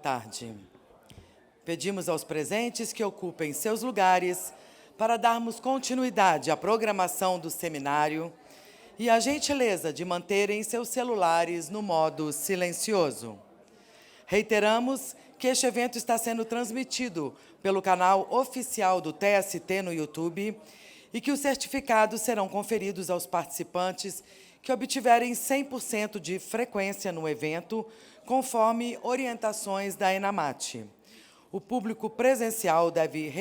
tarde. Pedimos aos presentes que ocupem seus lugares para darmos continuidade à programação do seminário e a gentileza de manterem seus celulares no modo silencioso. Reiteramos que este evento está sendo transmitido pelo canal oficial do TST no YouTube e que os certificados serão conferidos aos participantes que obtiverem 100% de frequência no evento, conforme orientações da ENAMAT. O público presencial deve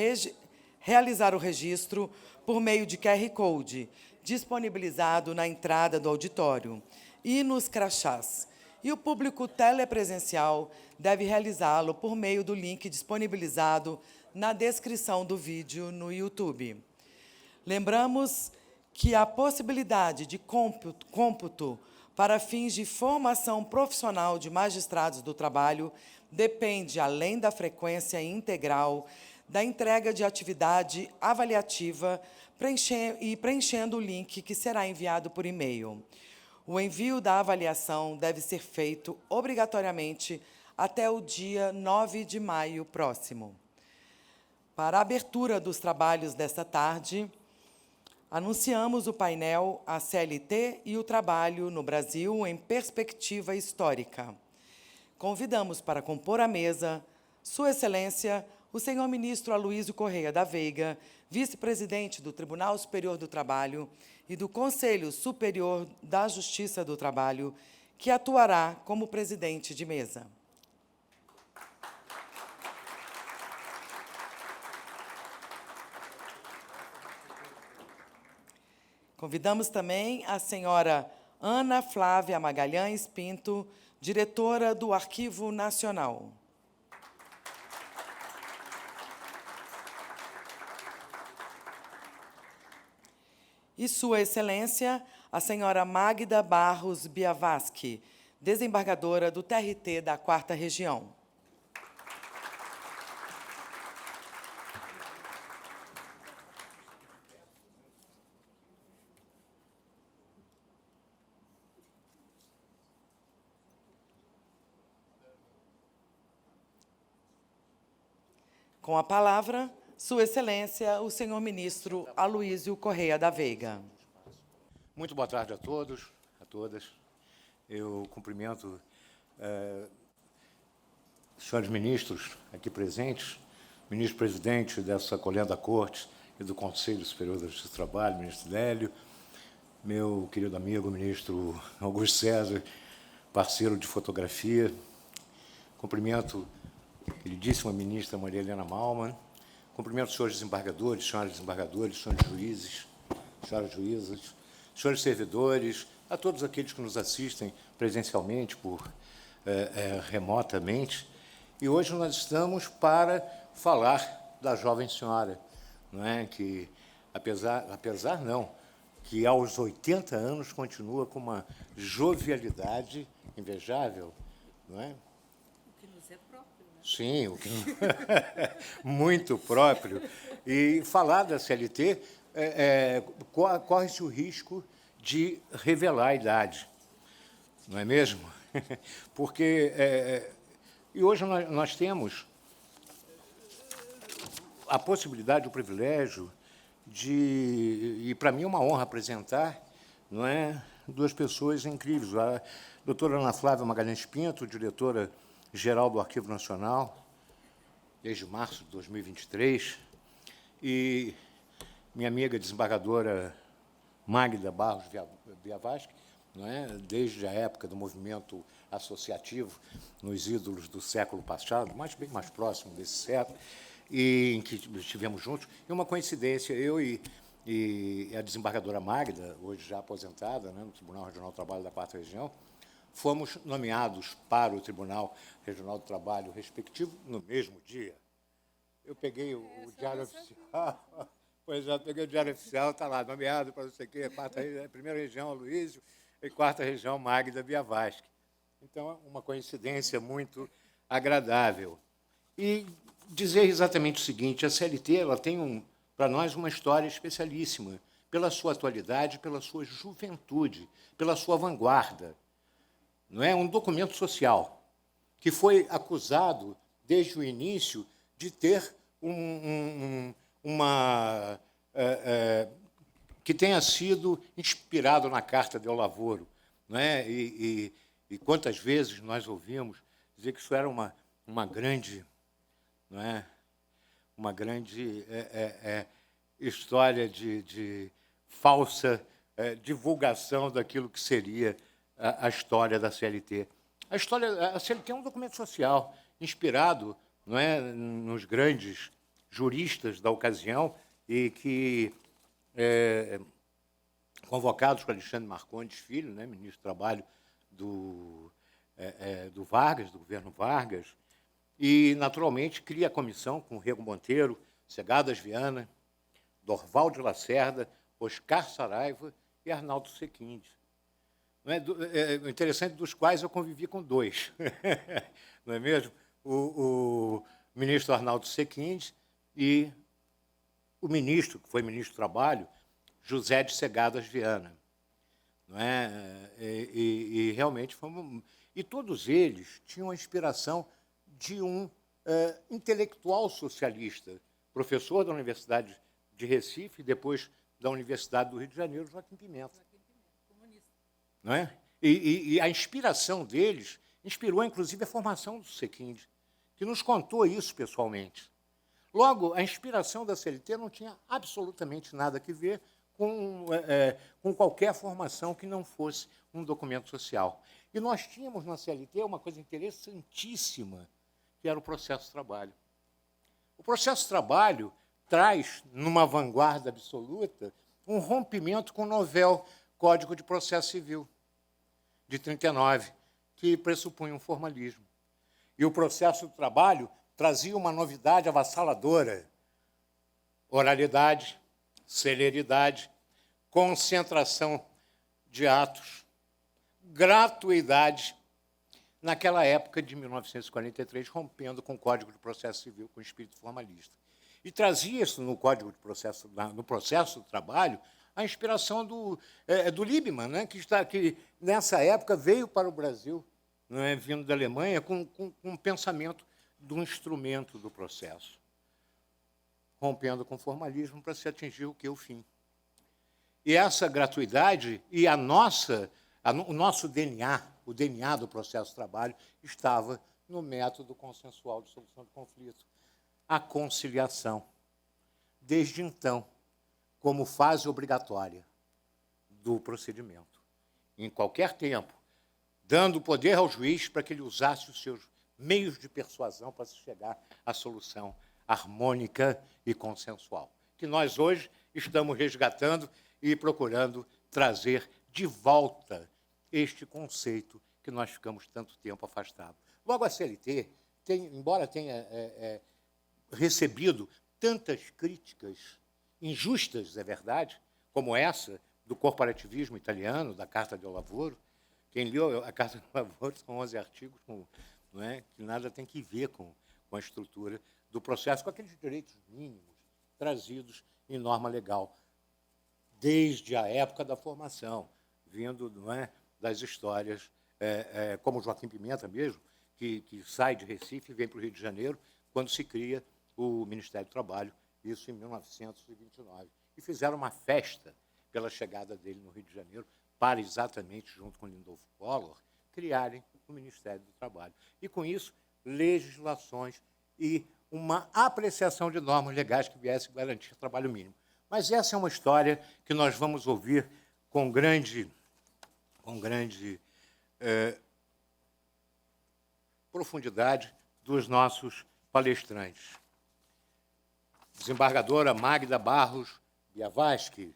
realizar o registro por meio de QR Code, disponibilizado na entrada do auditório e nos crachás. E o público telepresencial deve realizá-lo por meio do link disponibilizado na descrição do vídeo no YouTube. Lembramos que a possibilidade de cômputo para fins de formação profissional de magistrados do trabalho depende, além da frequência integral, da entrega de atividade avaliativa preenchendo o link que será enviado por e-mail. O envio da avaliação deve ser feito obrigatoriamente até o dia 9 de maio próximo. Para a abertura dos trabalhos desta tarde, anunciamos o painel A CLT e o Trabalho no Brasil em Perspectiva Histórica. Convidamos para compor a mesa Sua Excelência, o senhor ministro Aloísio Correia da Veiga, vice-presidente do Tribunal Superior do Trabalho e do Conselho Superior da Justiça do Trabalho, que atuará como presidente de mesa. Convidamos também a senhora Ana Flávia Magalhães Pinto, diretora do Arquivo Nacional. E Sua Excelência, a senhora Magda Barros Biavaschi, desembargadora do TRT da 4ª Região. Com a palavra, Sua Excelência, o senhor ministro Aloísio Correia da Veiga. Muito boa tarde a todos, a todas. Eu cumprimento os senhores ministros aqui presentes, ministro-presidente dessa Colégio da Corte e do Conselho Superior da Justiça do Trabalho, ministro Lélio, meu querido amigo, ministro Augusto César, parceiro de fotografia. Cumprimento a queridíssima ministra Maria Helena Malman. Cumprimento os senhores desembargadores, senhoras desembargadores, senhores juízes, senhoras juízas, senhores servidores, a todos aqueles que nos assistem presencialmente, remotamente. E hoje nós estamos para falar da jovem senhora, não é? Que, apesar não, que aos 80 anos continua com uma jovialidade invejável, não é? Sim, o que muito próprio. E falar da CLT corre-se o risco de revelar a idade, não é mesmo? Porque e hoje nós temos a possibilidade, o privilégio e para mim é uma honra apresentar, não é, duas pessoas incríveis. A doutora Ana Flávia Magalhães Pinto, diretora-geral do Arquivo Nacional, desde março de 2023, e minha amiga desembargadora Magda Barros Biavaschi, não é? Desde a época do movimento associativo, nos ídolos do século passado, bem mais próximo desse século, e em que estivemos juntos. E uma coincidência, eu e a desembargadora Magda, hoje já aposentada, né, no Tribunal Regional do Trabalho da 4ª Região, fomos nomeados para o Tribunal Regional do Trabalho respectivo no mesmo dia. Eu peguei o Diário Oficial, pois já peguei o Diário Oficial, está lá, nomeado para não sei o quê, 1ª Região, Aloísio, e 4ª Região, Magda Biavaschi. Então, é uma coincidência muito agradável. E dizer exatamente o seguinte, a CLT ela tem, para nós, uma história especialíssima, pela sua atualidade, pela sua juventude, pela sua vanguarda. Não é um documento social, que foi acusado, desde o início, de ter que tenha sido inspirado na Carta del Lavoro, não é? E quantas vezes nós ouvimos dizer que isso era uma grande, não é? Uma grande história de falsa divulgação daquilo que seria a história da CLT. A CLT é um documento social inspirado, não é, nos grandes juristas da ocasião e que, convocados por Alexandre Marcondes Filho, né, ministro do Trabalho do Vargas, do governo Vargas, e, naturalmente, cria a comissão com Rego Monteiro, Segadas Viana, Dorval de Lacerda, Oscar Saraiva e Arnaldo Sequinde. Não é? O interessante dos quais eu convivi com dois, não é mesmo? O ministro Arnaldo Sequinde e o ministro, que foi ministro do Trabalho, José de Segadas Viana. Não é? E realmente fomos... E todos eles tinham a inspiração de um intelectual socialista, professor da Universidade de Recife e depois da Universidade do Rio de Janeiro, Joaquim Pimenta. Não é? E a inspiração deles inspirou, inclusive, a formação do Sequinde, que nos contou isso pessoalmente. Logo, a inspiração da CLT não tinha absolutamente nada a ver com qualquer formação que não fosse um documento social. E nós tínhamos na CLT uma coisa interessantíssima, que era o processo de trabalho. O processo de trabalho traz, numa vanguarda absoluta, um rompimento com o novel Código de Processo Civil, de 39, que pressupunha um formalismo. E o processo do trabalho trazia uma novidade avassaladora: oralidade, celeridade, concentração de atos, gratuidade, naquela época de 1943, rompendo com o Código de Processo Civil, com o espírito formalista. E trazia isso no Código de Processo, no processo do trabalho, a inspiração do Liebman, né, que nessa época veio para o Brasil, não é, vindo da Alemanha, com um pensamento do instrumento do processo, rompendo com o formalismo para se atingir o que? O fim. E essa gratuidade e o nosso DNA, o DNA do processo de trabalho, estava no método consensual de solução de conflito, a conciliação. Desde então, como fase obrigatória do procedimento, em qualquer tempo, dando poder ao juiz para que ele usasse os seus meios de persuasão para se chegar à solução harmônica e consensual, que nós hoje estamos resgatando e procurando trazer de volta este conceito que nós ficamos tanto tempo afastados. Logo, a CLT, embora tenha recebido tantas críticas injustas, é verdade, como essa do corporativismo italiano, da Carta del Lavoro. Quem leu a Carta del Lavoro são 11 artigos não é, que nada tem que ver com a estrutura do processo, com aqueles direitos mínimos trazidos em norma legal, desde a época da formação, vindo, não é, das histórias, como Joaquim Pimenta mesmo, que sai de Recife e vem para o Rio de Janeiro, quando se cria o Ministério do Trabalho, isso em 1929. E fizeram uma festa pela chegada dele no Rio de Janeiro, para exatamente, junto com Lindolfo Collor, criarem o Ministério do Trabalho. E, com isso, legislações e uma apreciação de normas legais que viessem garantir trabalho mínimo. Mas essa é uma história que nós vamos ouvir com grande profundidade dos nossos palestrantes. Desembargadora Magda Barros Biavaschi,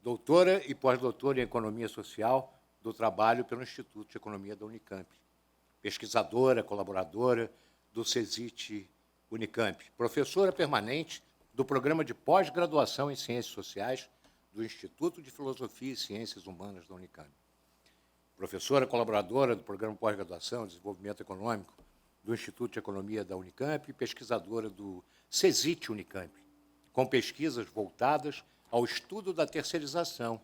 doutora e pós-doutora em Economia Social do Trabalho pelo Instituto de Economia da Unicamp, pesquisadora, colaboradora do CESIT Unicamp, professora permanente do Programa de Pós-Graduação em Ciências Sociais do Instituto de Filosofia e Ciências Humanas da Unicamp, professora colaboradora do Programa de Pós-Graduação em Desenvolvimento Econômico do Instituto de Economia da Unicamp e pesquisadora do CESIT Unicamp, com pesquisas voltadas ao estudo da terceirização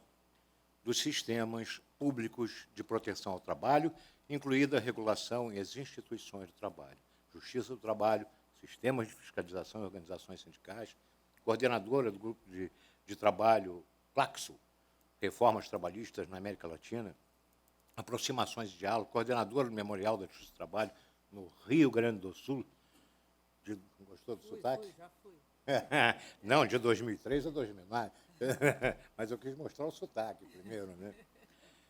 dos sistemas públicos de proteção ao trabalho, incluída a regulação e as instituições do trabalho, Justiça do Trabalho, sistemas de fiscalização e organizações sindicais, coordenadora do Grupo de Trabalho Plaxo, Reformas Trabalhistas na América Latina, aproximações de diálogo, coordenadora do Memorial da Justiça do Trabalho no Rio Grande do Sul. Gostou do sotaque? Já fui. Não, de 2003 a 2009. Mas eu quis mostrar o sotaque primeiro, né?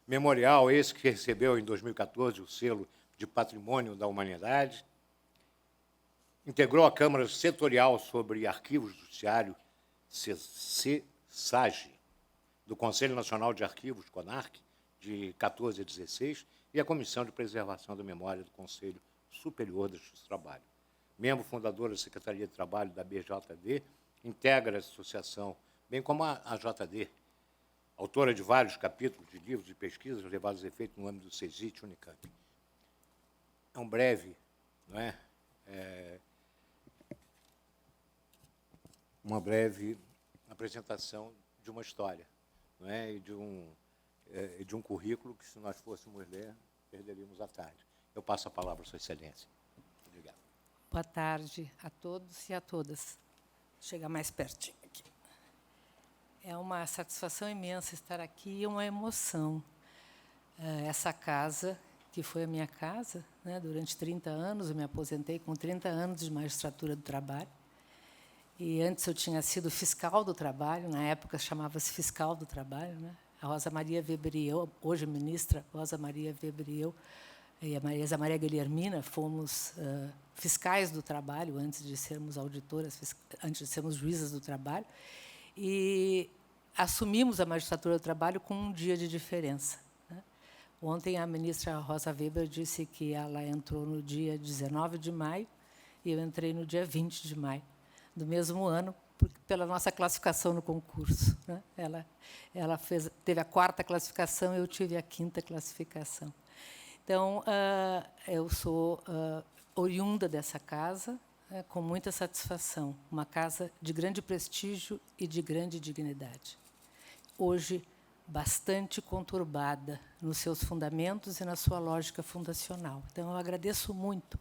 Memorial esse que recebeu em 2014 o selo de Patrimônio da Humanidade. Integrou a Câmara Setorial sobre Arquivos Judiciário, SAGE, do Conselho Nacional de Arquivos, CONARC, de 14 a 16, e a Comissão de Preservação da Memória do Conselho Superior da Justiça do Trabalho. Membro fundador da Secretaria de Trabalho da BJD, integra a associação, bem como a JD, autora de vários capítulos de livros e pesquisas levados a efeito no âmbito do CESIT Unicamp. É um breve, não é? Uma breve apresentação de uma história, não é? E de um currículo que, se nós fôssemos ler, perderíamos a tarde. Eu passo a palavra à Sua Excelência. Obrigado. Boa tarde a todos e a todas. Vou chegar mais pertinho aqui. É uma satisfação imensa estar aqui e uma emoção. Essa casa, que foi a minha casa, né, durante 30 anos, eu me aposentei com 30 anos de magistratura do trabalho. E antes eu tinha sido fiscal do trabalho, na época chamava-se fiscal do trabalho, né? A Rosa Maria Weber e eu, hoje ministra Rosa Maria Weber e a Marisa Maria Guilhermina fomos fiscais do trabalho antes de sermos auditoras, antes de sermos juízas do trabalho, e assumimos a magistratura do trabalho com um dia de diferença, né? Ontem a ministra Rosa Weber disse que ela entrou no dia 19 de maio e eu entrei no dia 20 de maio do mesmo ano, pela nossa classificação no concurso, né? Ela teve a 4ª classificação e eu tive a 5ª classificação. Então, eu sou oriunda dessa casa, com muita satisfação, uma casa de grande prestígio e de grande dignidade. Hoje, bastante conturbada nos seus fundamentos e na sua lógica fundacional. Então, eu agradeço muito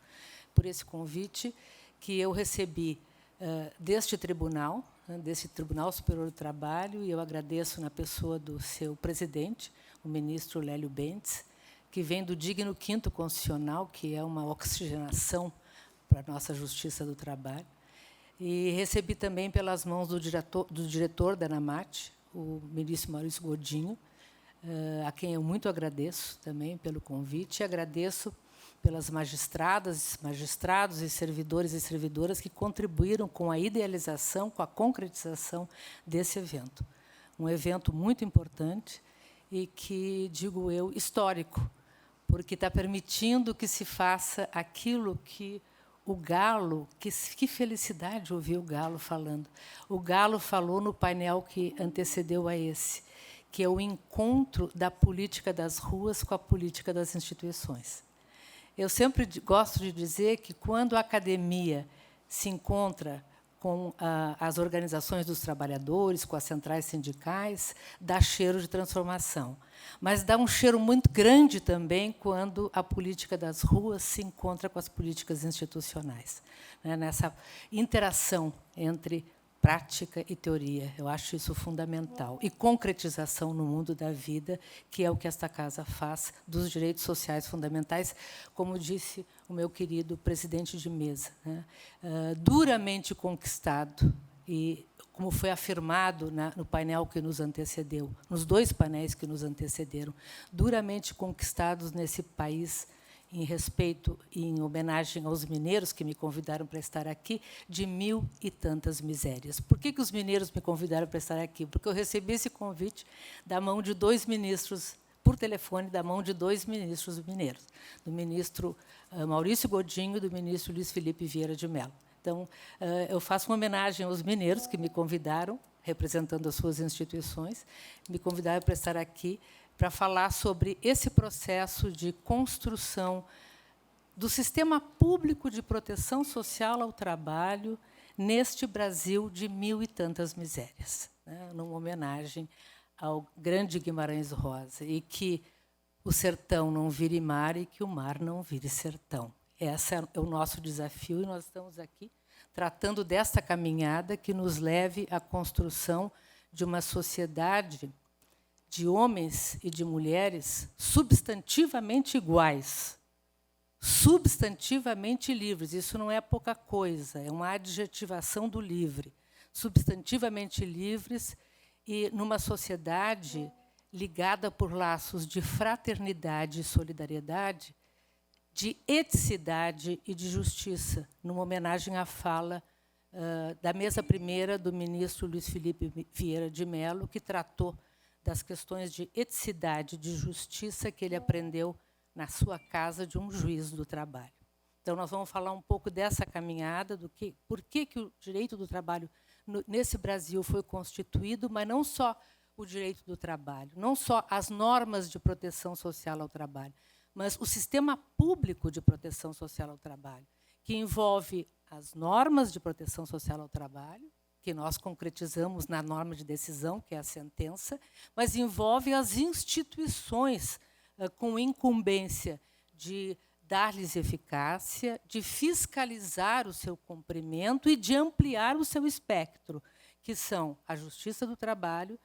por esse convite que eu recebi deste tribunal, né, desse Tribunal Superior do Trabalho, e eu agradeço na pessoa do seu presidente, o ministro Lélio Bentes, que vem do digno 5º Constitucional, que é uma oxigenação para a nossa Justiça do Trabalho. E recebi também pelas mãos do diretor da ANAMAT, o ministro Maurício Godinho, a quem eu muito agradeço também pelo convite, e agradeço pelas magistradas, magistrados e servidores e servidoras que contribuíram com a idealização, com a concretização desse evento. Um evento muito importante e que, digo eu, histórico, porque está permitindo que se faça aquilo que o Galo, que felicidade ouvir o Galo falando. O Galo falou no painel que antecedeu a esse, que é o encontro da política das ruas com a política das instituições. Eu sempre gosto de dizer que, quando a academia se encontra com as organizações dos trabalhadores, com as centrais sindicais, dá cheiro de transformação. Mas dá um cheiro muito grande também quando a política das ruas se encontra com as políticas institucionais, né, nessa interação entre prática e teoria. Eu acho isso fundamental. E concretização no mundo da vida, que é o que esta casa faz dos direitos sociais fundamentais, como disse o meu querido presidente de mesa, né? Duramente conquistado, e como foi afirmado no painel que nos antecedeu, nos 2 painéis que nos antecederam, duramente conquistados nesse país, em respeito e em homenagem aos mineiros que me convidaram para estar aqui, de 1000 e tantas misérias. Por que os mineiros me convidaram para estar aqui? Porque eu recebi esse convite da mão de 2 ministros, por telefone, da mão de 2 ministros mineiros, do ministro Maurício Godinho e do ministro Luiz Felipe Vieira de Mello. Então, eu faço uma homenagem aos mineiros que me convidaram, representando as suas instituições, me convidaram para estar aqui, para falar sobre esse processo de construção do sistema público de proteção social ao trabalho neste Brasil de 1000 e tantas misérias, né, numa homenagem ao grande Guimarães Rosa, e que o sertão não vire mar e que o mar não vire sertão. Esse é o nosso desafio, e nós estamos aqui tratando desta caminhada que nos leve à construção de uma sociedade de homens e de mulheres substantivamente iguais, substantivamente livres. Isso não é pouca coisa, é uma adjetivação do livre. Substantivamente livres e numa sociedade ligada por laços de fraternidade e solidariedade, de eticidade e de justiça, numa homenagem à fala da mesa primeira do ministro Luiz Felipe Vieira de Mello, que tratou das questões de eticidade e de justiça que ele aprendeu na sua casa de um juiz do trabalho. Então, nós vamos falar um pouco dessa caminhada, por que o direito do trabalho nesse Brasil foi constituído, mas não só o direito do trabalho, não só as normas de proteção social ao trabalho, mas o sistema público de proteção social ao trabalho, que envolve as normas de proteção social ao trabalho, que nós concretizamos na norma de decisão, que é a sentença, mas envolve as instituições com incumbência de dar-lhes eficácia, de fiscalizar o seu cumprimento e de ampliar o seu espectro, que são a Justiça do Trabalho,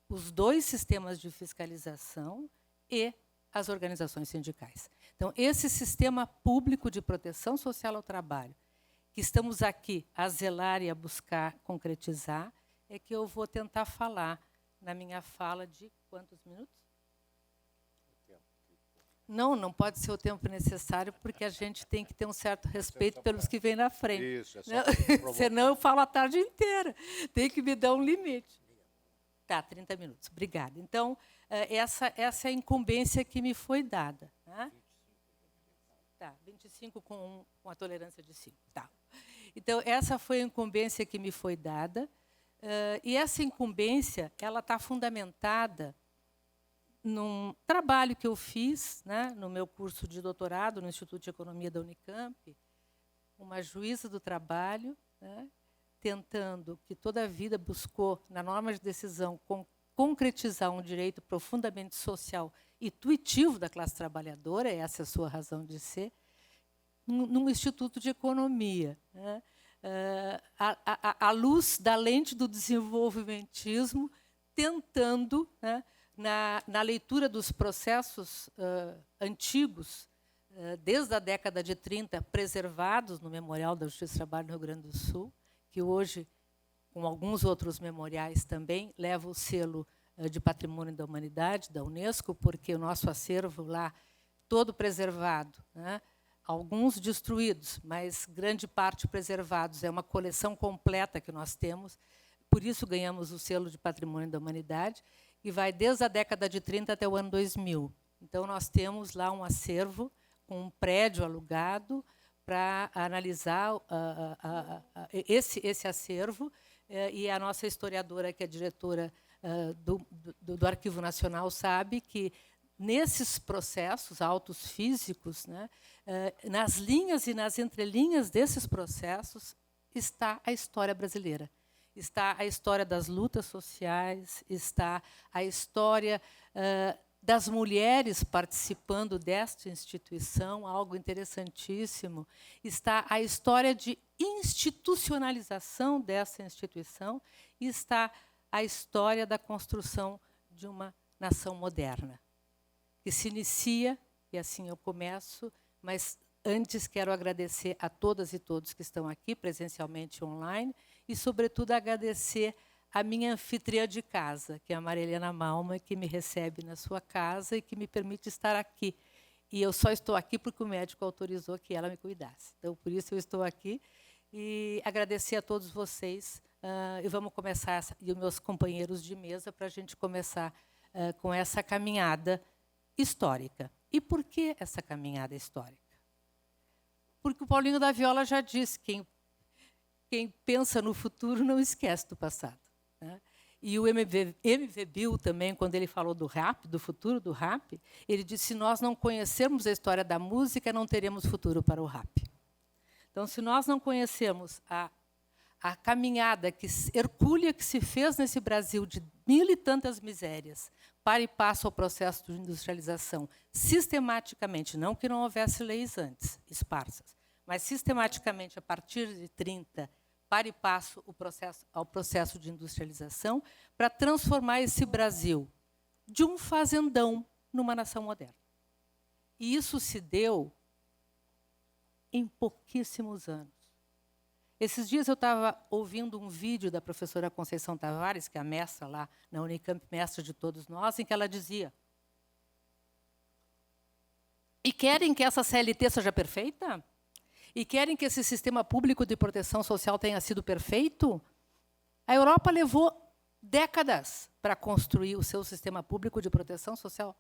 os 2 sistemas de fiscalização e as organizações sindicais. Então, esse sistema público de proteção social ao trabalho, que estamos aqui a zelar e a buscar concretizar, é que eu vou tentar falar na minha fala de quantos minutos? Não pode ser o tempo necessário, porque a gente tem que ter um certo respeito pelos que vêm na frente. Isso, é só senão eu falo a tarde inteira. Tem que me dar um limite. Tá, 30 minutos. Obrigada. Então, essa é a incumbência que me foi dada. Né? Tá, 25 com a tolerância de 5. Tá. Então, essa foi a incumbência que me foi dada. E essa incumbência ela está fundamentada num trabalho que eu fiz, né, no meu curso de doutorado no Instituto de Economia da Unicamp, uma juíza do trabalho, né, tentando, que toda a vida buscou, na norma de decisão, concretizar um direito profundamente social e intuitivo da classe trabalhadora, essa é a sua razão de ser, num Instituto de Economia, né, à luz da lente do desenvolvimentismo, tentando, né, na leitura dos processos antigos, desde a década de 30, preservados no Memorial da Justiça do Trabalho no Rio Grande do Sul, que hoje, com alguns outros memoriais também, leva o selo de Patrimônio da Humanidade, da Unesco, porque o nosso acervo lá, todo preservado, né? Alguns destruídos, mas grande parte preservados. É uma coleção completa que nós temos, por isso ganhamos o selo de Patrimônio da Humanidade, e vai desde a década de 30 até o ano 2000. Então, nós temos lá um acervo com um prédio alugado para analisar esse acervo, e a nossa historiadora, que é diretora do Arquivo Nacional, sabe que, nesses processos autos físicos, né, nas linhas e nas entrelinhas desses processos, está a história brasileira. Está a história das lutas sociais, está a história das mulheres participando desta instituição, algo interessantíssimo. Está a história de institucionalização dessa instituição e está a história da construção de uma nação moderna, que se inicia, e assim eu começo, mas antes quero agradecer a todas e todos que estão aqui, presencialmente e online, e, sobretudo, agradecer a minha anfitriã de casa, que é a Maria Helena Malma, que me recebe na sua casa e que me permite estar aqui. E eu só estou aqui porque o médico autorizou que ela me cuidasse. Então, por isso, eu estou aqui. E agradecer a todos vocês. E vamos começar, e os meus companheiros de mesa, para a gente começar com essa caminhada histórica. E por que essa caminhada histórica? Porque o Paulinho da Viola já disse, quem pensa no futuro não esquece do passado. Né? E o MV Bill também, quando ele falou do rap, do futuro do rap, ele disse, se nós não conhecermos a história da música, não teremos futuro para o rap. Então, se nós não conhecermos a caminhada hercúlea que se fez nesse Brasil de mil e tantas misérias para e passo ao processo de industrialização, sistematicamente, não que não houvesse leis antes, esparsas, mas sistematicamente, a partir de 30, para e passo ao processo de industrialização, para transformar esse Brasil de um fazendão numa nação moderna. E isso se deu em pouquíssimos anos. Esses dias eu estava ouvindo um vídeo da professora Conceição Tavares, que é a mestra lá na Unicamp, mestra de todos nós, em que ela dizia: e querem que essa CLT seja perfeita? E querem que esse sistema público de proteção social tenha sido perfeito? A Europa levou décadas para construir o seu sistema público de proteção social.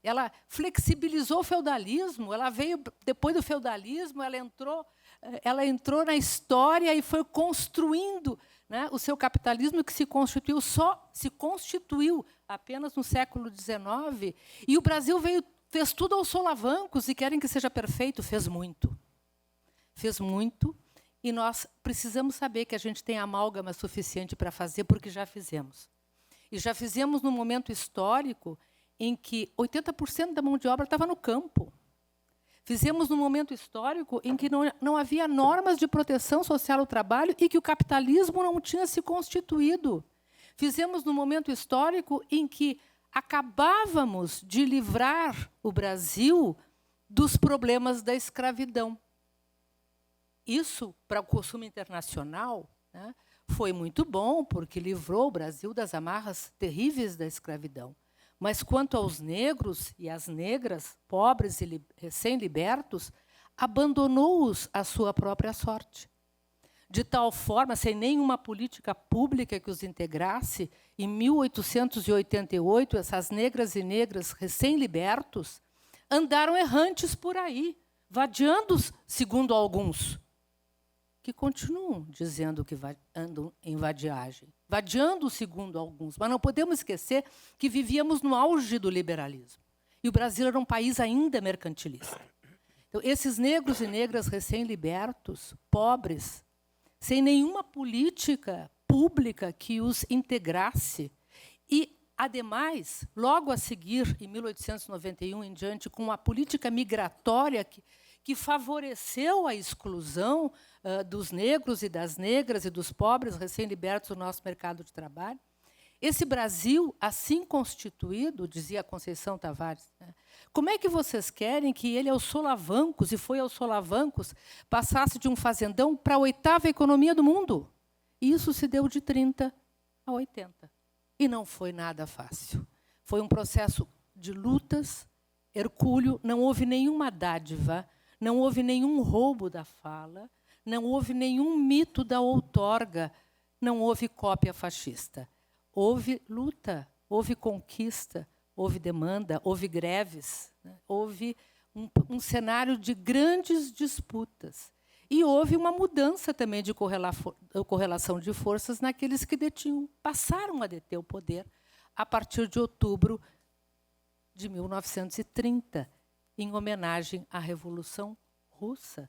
Ela flexibilizou o feudalismo, ela veio depois do feudalismo, ela entrou na história e foi construindo, né, o seu capitalismo, que se constituiu apenas no século XIX. E o Brasil fez tudo aos solavancos e querem que seja perfeito. Fez muito. Fez muito. E nós precisamos saber que a gente tem amálgama suficiente para fazer, porque já fizemos. E já fizemos num momento histórico em que 80% da mão de obra estava no campo. Fizemos num momento histórico em que não havia normas de proteção social ao trabalho e que o capitalismo não tinha se constituído. Fizemos num momento histórico em que acabávamos de livrar o Brasil dos problemas da escravidão. Isso, para o consumo internacional, né, foi muito bom, porque livrou o Brasil das amarras terríveis da escravidão. Mas, quanto aos negros e às negras, pobres e recém-libertos, abandonou-os à sua própria sorte. De tal forma, sem nenhuma política pública que os integrasse, em 1888, essas negras e negras recém-libertos andaram errantes por aí, vadiando, segundo alguns, que continuam dizendo que andam em vadiagem, vadiando segundo alguns. Mas não podemos esquecer que vivíamos no auge do liberalismo. E o Brasil era um país ainda mercantilista. Então, esses negros e negras recém-libertos, pobres, sem nenhuma política pública que os integrasse, e, ademais, logo a seguir, em 1891 em diante, com uma política migratória que favoreceu a exclusão dos negros e das negras e dos pobres recém-libertos do nosso mercado de trabalho. Esse Brasil, assim constituído, dizia a Conceição Tavares, né, como é que vocês querem que ele, aos solavancos, e foi aos solavancos, passasse de um fazendão para a 8ª economia do mundo? E isso se deu de 30 a 80. E não foi nada fácil. Foi um processo de lutas, hercúleo, não houve nenhuma dádiva, não houve nenhum roubo da fala, não houve nenhum mito da outorga, não houve cópia fascista. Houve luta, houve conquista, houve demanda, houve greves, né? Houve um cenário de grandes disputas. E houve uma mudança também de correlação de forças naqueles que passaram a deter o poder a partir de outubro de 1930, em homenagem à Revolução Russa,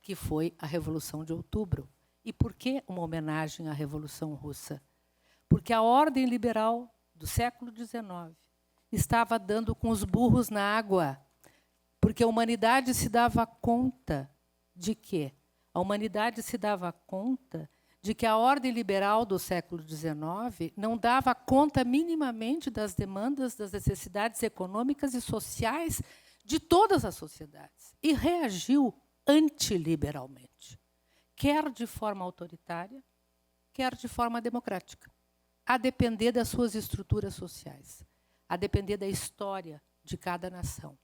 que foi a Revolução de Outubro. E por que uma homenagem à Revolução Russa? Porque a ordem liberal do século XIX estava dando com os burros na água, porque a humanidade se dava conta de quê? A humanidade se dava conta de que a ordem liberal do século XIX não dava conta minimamente das demandas, das necessidades econômicas e sociais de todas as sociedades, e reagiu antiliberalmente, quer de forma autoritária, quer de forma democrática, a depender das suas estruturas sociais, a depender da história de cada nação.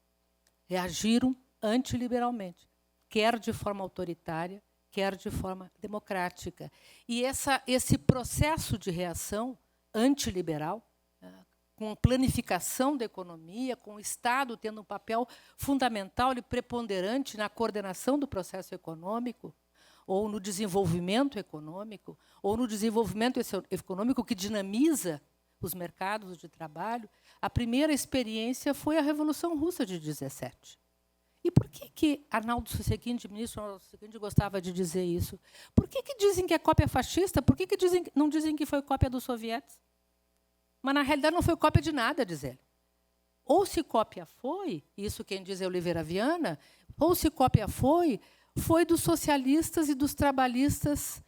Reagiram antiliberalmente, quer de forma autoritária, quer de forma democrática. E esse processo de reação antiliberal, com planificação da economia, com o Estado tendo um papel fundamental e preponderante na coordenação do processo econômico, ou no desenvolvimento econômico, ou no desenvolvimento econômico que dinamiza os mercados de trabalho, a primeira experiência foi a Revolução Russa de 17. E por que Arnaldo Suseguinde, ministro Arnaldo Suseguinde, gostava de dizer isso? Por que dizem que é cópia fascista? Por que não dizem que foi cópia dos sovietes? Mas, na realidade, não foi cópia de nada, diz ele. Ou se cópia foi, isso quem diz é Oliveira Viana, ou se cópia foi dos socialistas e dos trabalhistas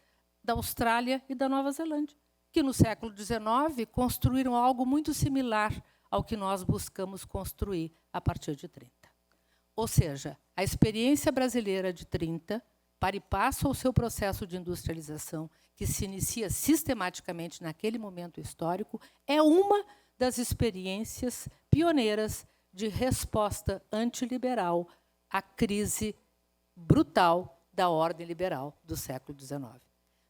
da Austrália e da Nova Zelândia, que, no século XIX, construíram algo muito similar ao que nós buscamos construir a partir de 30. Ou seja, a experiência brasileira de 30, para e passo ao seu processo de industrialização, que se inicia sistematicamente naquele momento histórico, é uma das experiências pioneiras de resposta antiliberal à crise brutal da ordem liberal do século XIX.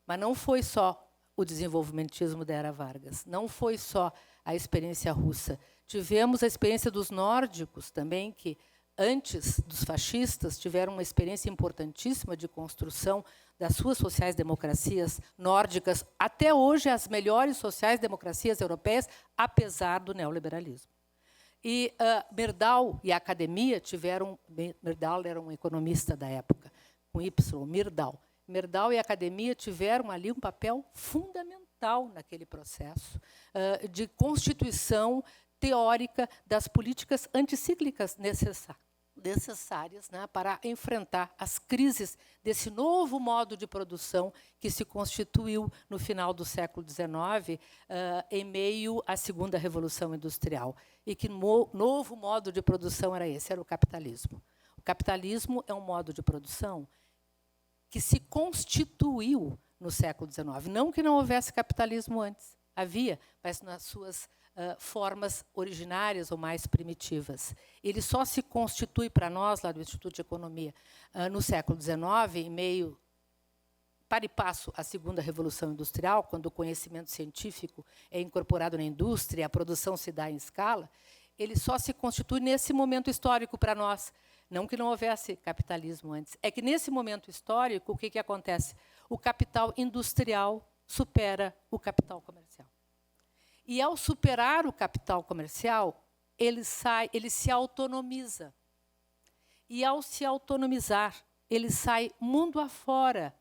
Mas não foi só o desenvolvimentismo da era Vargas, não foi só a experiência russa. Tivemos a experiência dos nórdicos também, que, antes dos fascistas, tiveram uma experiência importantíssima de construção das suas sociais-democracias nórdicas, até hoje as melhores sociais-democracias europeias, apesar do neoliberalismo. E Myrdal e a academia tiveram... Myrdal era um economista da época, com Y, Myrdal. Myrdal e a academia tiveram ali um papel fundamental naquele processo de constituição teórica das políticas anticíclicas necessárias, né, para enfrentar as crises desse novo modo de produção que se constituiu no final do século XIX, em meio à segunda Revolução Industrial. E que novo modo de produção era esse? Era o capitalismo. O capitalismo é um modo de produção que se constituiu no século XIX. Não que não houvesse capitalismo antes. Havia, mas nas suas formas originárias ou mais primitivas. Ele só se constitui para nós, lá do Instituto de Economia, no século XIX, em meio, para e passo, à segunda Revolução Industrial, quando o conhecimento científico é incorporado na indústria, a produção se dá em escala. Ele só se constitui nesse momento histórico para nós. Não que não houvesse capitalismo antes. É que, nesse momento histórico, o que acontece? O capital industrial supera o capital comercial. E, ao superar o capital comercial, ele se autonomiza. E, ao se autonomizar, ele sai mundo afora,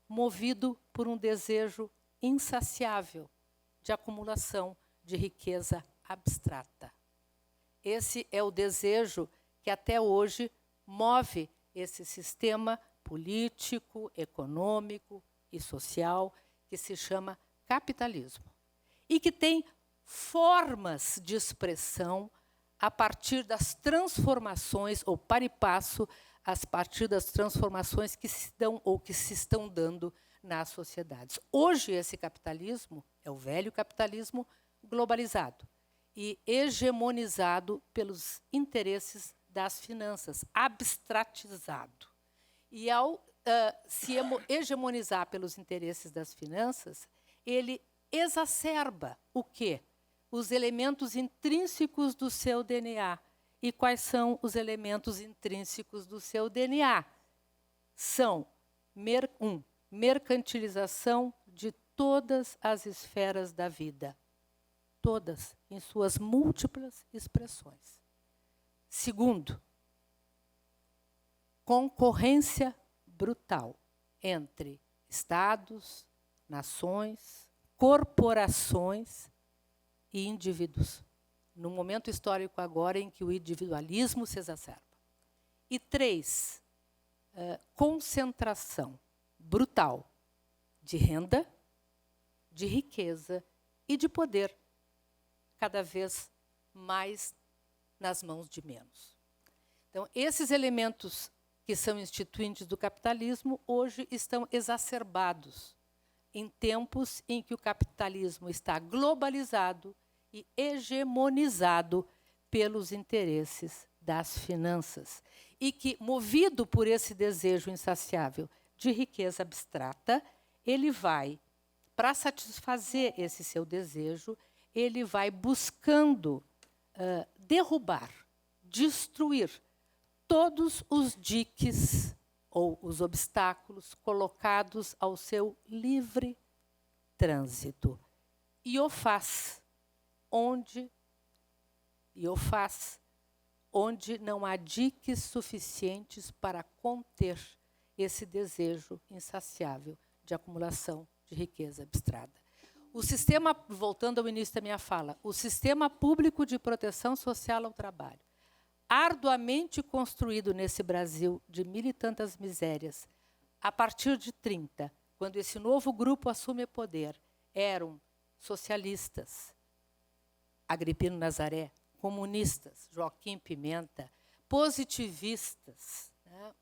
movido por um desejo insaciável de acumulação de riqueza abstrata. Esse é o desejo que até hoje move esse sistema político, econômico e social que se chama capitalismo. E que tem formas de expressão a partir das transformações, ou para e passo, a partir das transformações que se dão ou que se estão dando nas sociedades. Hoje, esse capitalismo é o velho capitalismo globalizado e hegemonizado pelos interesses das finanças, abstratizado. E, ao se hegemonizar pelos interesses das finanças, ele exacerba o quê? Os elementos intrínsecos do seu DNA. E quais são os elementos intrínsecos do seu DNA? São, mercantilização de todas as esferas da vida. Todas, em suas múltiplas expressões. Segundo, concorrência brutal entre estados, nações, corporações e indivíduos, no momento histórico agora em que o individualismo se exacerba. E 3, concentração brutal de renda, de riqueza e de poder, cada vez mais nas mãos de menos. Então, esses elementos que são instituintes do capitalismo, hoje estão exacerbados em tempos em que o capitalismo está globalizado e hegemonizado pelos interesses das finanças. E que, movido por esse desejo insaciável de riqueza abstrata, ele vai, para satisfazer esse seu desejo, ele vai buscando derrubar, destruir todos os diques ou os obstáculos colocados ao seu livre trânsito. E o faz onde não há diques suficientes para conter esse desejo insaciável de acumulação de riqueza abstrata. O sistema, voltando ao início da minha fala, o sistema público de proteção social ao trabalho, arduamente construído nesse Brasil de mil e tantas misérias, a partir de 30, quando esse novo grupo assume o poder, eram socialistas, Agripino Nazaré, comunistas, Joaquim Pimenta, positivistas, né?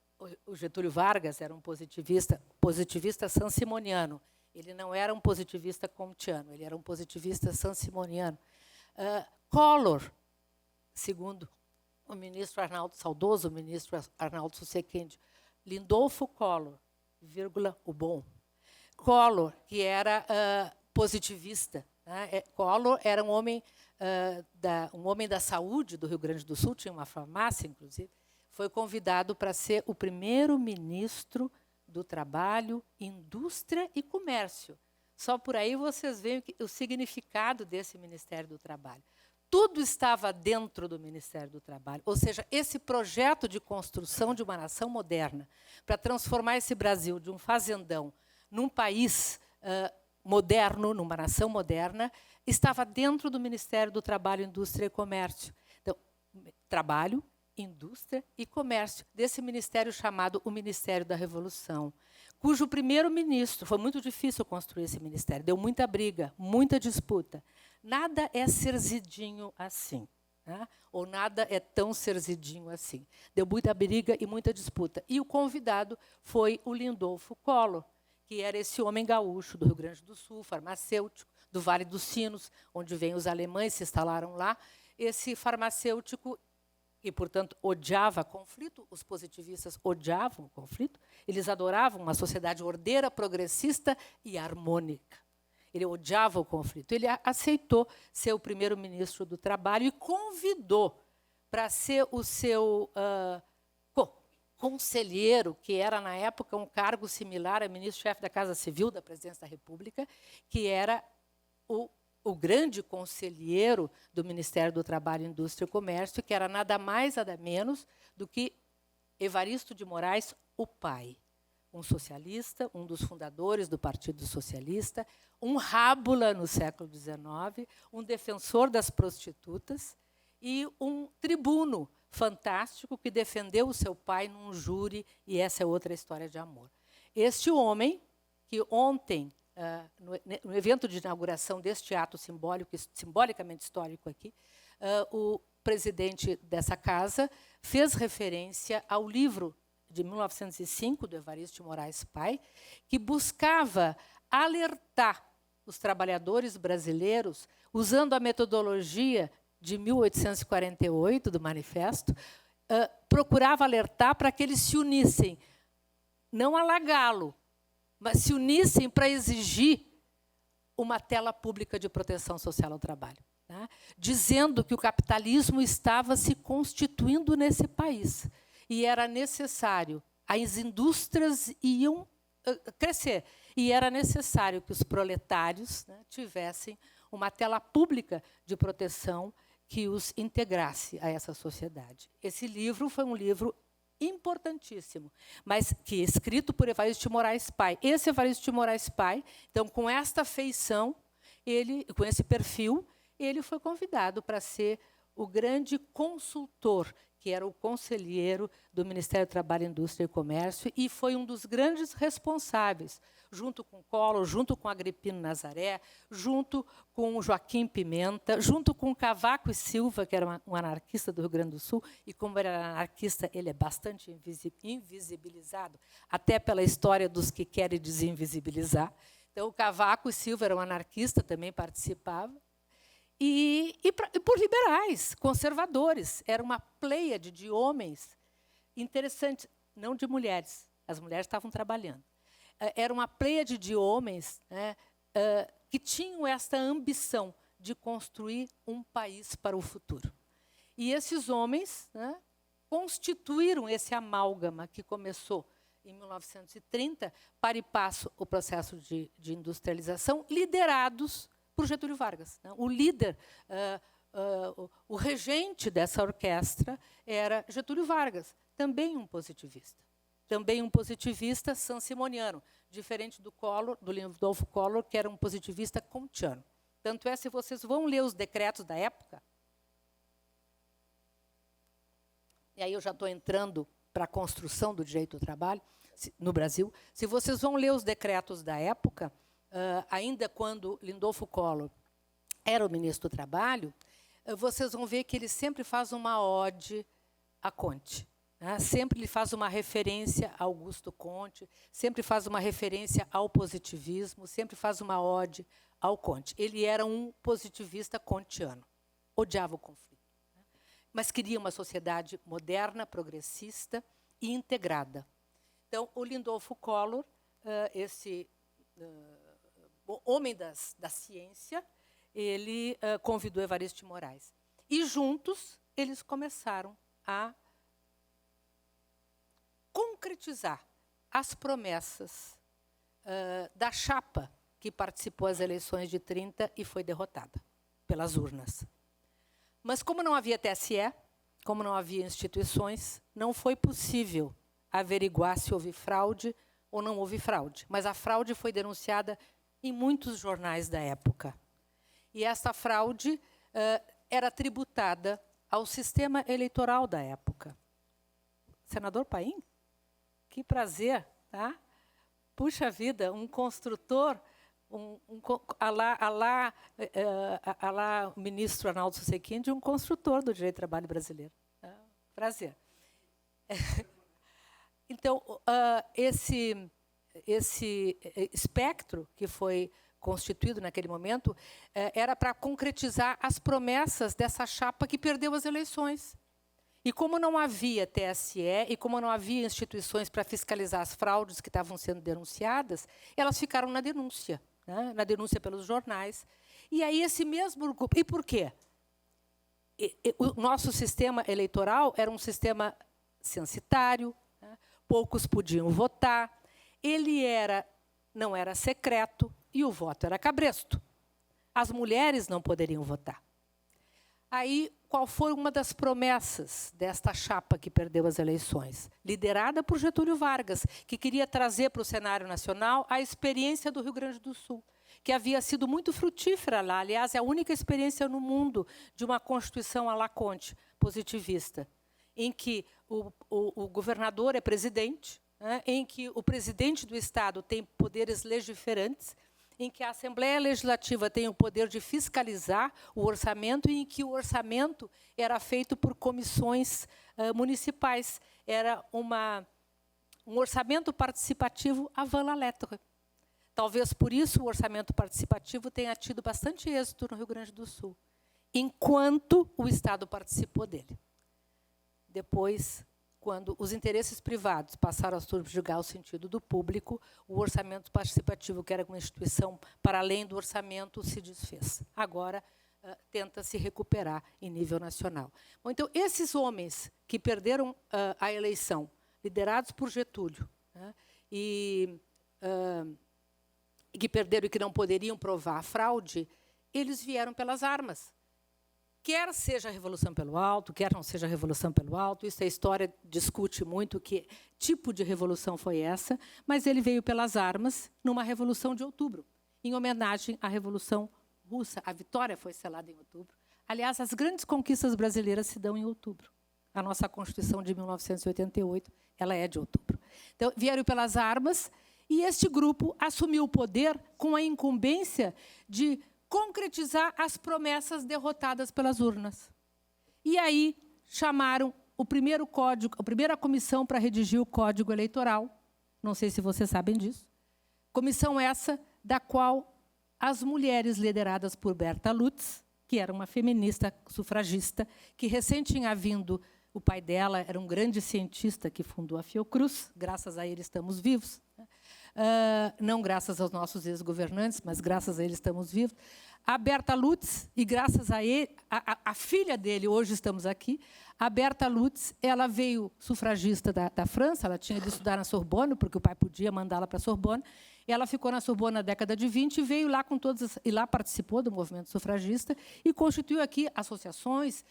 O Getúlio Vargas era um positivista sansimoniano. Ele não era um positivista comtiano, ele era um positivista sansimoniano. Collor, segundo o ministro Arnaldo, saudoso ministro Arnaldo Susequinde, Lindolfo Collor, vírgula, o bom. Collor, que era positivista, né? Collor era um homem da saúde do Rio Grande do Sul, tinha uma farmácia, inclusive, foi convidado para ser o primeiro-ministro do Trabalho, Indústria e Comércio. Só por aí vocês veem o significado desse Ministério do Trabalho. Tudo estava dentro do Ministério do Trabalho. Ou seja, esse projeto de construção de uma nação moderna, para transformar esse Brasil de um fazendão num país moderno, numa nação moderna, estava dentro do Ministério do Trabalho, Indústria e Comércio. Então, trabalho, indústria e comércio, desse ministério chamado o Ministério da Revolução, cujo primeiro-ministro, foi muito difícil construir esse ministério, deu muita briga, muita disputa. Nada é serzidinho assim, né? Ou nada é tão serzidinho assim. Deu muita briga e muita disputa. E o convidado foi o Lindolfo Collor, que era esse homem gaúcho do Rio Grande do Sul, farmacêutico, do Vale dos Sinos, onde vêm os alemães, se instalaram lá. Esse farmacêutico, e, portanto, odiava conflito, os positivistas odiavam o conflito, eles adoravam uma sociedade ordeira, progressista e harmônica. Ele odiava o conflito. Ele aceitou ser o primeiro-ministro do Trabalho e convidou para ser o seu conselheiro, que era, na época, um cargo similar a ministro-chefe da Casa Civil da Presidência da República, que era o grande conselheiro do Ministério do Trabalho, Indústria e Comércio, que era nada mais, nada menos do que Evaristo de Moraes, o pai. Um socialista, um dos fundadores do Partido Socialista, um rábula no século XIX, um defensor das prostitutas e um tribuno fantástico que defendeu o seu pai num júri, e essa é outra história de amor. Este homem, que ontem, no evento de inauguração deste ato simbólico, simbolicamente histórico aqui, o presidente dessa casa fez referência ao livro de 1905, do Evaristo de Moraes Pai, que buscava alertar os trabalhadores brasileiros, usando a metodologia de 1848, do Manifesto, procurava alertar para que eles se unissem, não alagá-lo, mas se unissem para exigir uma tela pública de proteção social ao trabalho, né? Dizendo que o capitalismo estava se constituindo nesse país e era necessário, as indústrias iam crescer, e era necessário que os proletários, né, tivessem uma tela pública de proteção que os integrasse a essa sociedade. Esse livro foi um livro importantíssimo, mas que é escrito por Evaristo de Moraes Pai. Esse Evaristo de Moraes Pai, então, com esta feição, com esse perfil, ele foi convidado para ser o grande consultor, que era o conselheiro do Ministério do Trabalho, Indústria e Comércio, e foi um dos grandes responsáveis, junto com Collor, junto com Agripino Nazaré, junto com Joaquim Pimenta, junto com Cavaco e Silva, que era um anarquista do Rio Grande do Sul, e como ele era anarquista, ele é bastante invisibilizado, até pela história dos que querem desinvisibilizar. Então, o Cavaco e Silva era um anarquista, também participava, e por liberais, conservadores. Era uma pleiade de homens interessantes, não de mulheres. As mulheres estavam trabalhando. Era uma pleiade de homens, né, que tinham esta ambição de construir um país para o futuro. E esses homens, né, constituíram esse amálgama que começou em 1930, para e passo o processo de industrialização, liderados por Getúlio Vargas, né? O líder o regente dessa orquestra era Getúlio Vargas, também um positivista. Também um positivista sansimoniano, diferente do Collor, do Lindolfo Collor, que era um positivista kantiano. Tanto é, se vocês vão ler os decretos da época, e aí eu já estou entrando para a construção do direito do trabalho no Brasil, se vocês vão ler os decretos da época, ainda quando Lindolfo Collor era o ministro do Trabalho, vocês vão ver que ele sempre faz uma ode a Conte. Sempre ele faz uma referência a Augusto Conte, sempre faz uma referência ao positivismo, sempre faz uma ode ao Conte. Ele era um positivista kantiano, odiava o conflito, mas queria uma sociedade moderna, progressista e integrada. Então, o Lindolfo Collor, esse homem da ciência, ele convidou Evaristo de Moraes. E, juntos, eles começaram a concretizar as promessas da chapa que participou das eleições de 30 e foi derrotada pelas urnas. Mas, como não havia TSE, como não havia instituições, não foi possível averiguar se houve fraude ou não houve fraude. Mas a fraude foi denunciada em muitos jornais da época. E essa fraude era tributada ao sistema eleitoral da época. Senador Paim? Que prazer, tá? Puxa vida, um construtor, alá o ministro Arnaldo Susequinde, um construtor do direito do trabalho brasileiro. Prazer. Então, esse espectro que foi constituído naquele momento era para concretizar as promessas dessa chapa que perdeu as eleições. E como não havia TSE e como não havia instituições para fiscalizar as fraudes que estavam sendo denunciadas, elas ficaram na denúncia, né? Na denúncia pelos jornais. E aí esse mesmo grupo... E por quê? O nosso sistema eleitoral era um sistema censitário, né? Poucos podiam votar, ele não era secreto e o voto era cabresto. As mulheres não poderiam votar. Aí, qual foi uma das promessas desta chapa que perdeu as eleições? Liderada por Getúlio Vargas, que queria trazer para o cenário nacional a experiência do Rio Grande do Sul, que havia sido muito frutífera lá. Aliás, é a única experiência no mundo de uma Constituição à la Conte, positivista, em que o governador é presidente, né, em que o presidente do Estado tem poderes legiferantes, em que a Assembleia Legislativa tem o poder de fiscalizar o orçamento e em que o orçamento era feito por comissões municipais. Era um orçamento participativo avant la lettre. Talvez por isso o orçamento participativo tenha tido bastante êxito no Rio Grande do Sul, enquanto o Estado participou dele. Depois, quando os interesses privados passaram a subjugar o sentido do público, o orçamento participativo, que era uma instituição para além do orçamento, se desfez. Agora, tenta se recuperar em nível nacional. Bom, então, esses homens que perderam a eleição, liderados por Getúlio, né, e que perderam e que não poderiam provar a fraude, eles vieram pelas armas. Quer seja a Revolução pelo Alto, quer não seja a Revolução pelo Alto, isso a história discute muito que tipo de revolução foi essa, mas ele veio pelas armas numa Revolução de Outubro, em homenagem à Revolução Russa. A vitória foi selada em outubro. Aliás, as grandes conquistas brasileiras se dão em outubro. A nossa Constituição de 1988, ela é de outubro. Então, vieram pelas armas e este grupo assumiu o poder com a incumbência de concretizar as promessas derrotadas pelas urnas. E aí chamaram o primeiro código, a primeira comissão para redigir o Código Eleitoral. Não sei se vocês sabem disso. Comissão essa da qual as mulheres lideradas por Berta Lutz, que era uma feminista sufragista, que recém tinha vindo, o pai dela era um grande cientista que fundou a Fiocruz, graças a ele estamos vivos, né? Não graças aos nossos ex-governantes, mas graças a ele estamos vivos. A Berta Lutz, e graças a ele, a filha dele, hoje estamos aqui, a Berta Lutz, ela veio sufragista da França, ela tinha de estudar na Sorbonne, porque o pai podia mandá-la para a Sorbonne, Ela ficou na Sorbonne na década de 20 e veio lá com todas e lá participou do movimento sufragista e constituiu aqui associações,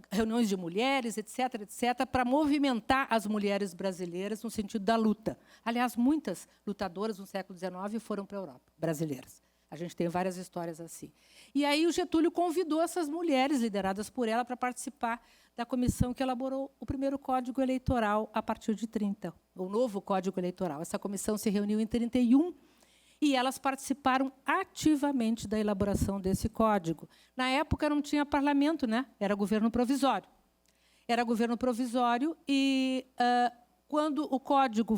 reuniões de mulheres, etc., etc., para movimentar as mulheres brasileiras no sentido da luta. Aliás, muitas lutadoras no século XIX foram para a Europa, brasileiras. A gente tem várias histórias assim. E aí o Getúlio convidou essas mulheres, lideradas por ela, para participar da comissão que elaborou o primeiro Código Eleitoral a partir de 30, o novo Código Eleitoral. Essa comissão se reuniu em 31 e elas participaram ativamente da elaboração desse código. Na época não tinha parlamento, né? Era governo provisório. Era governo provisório e, quando o código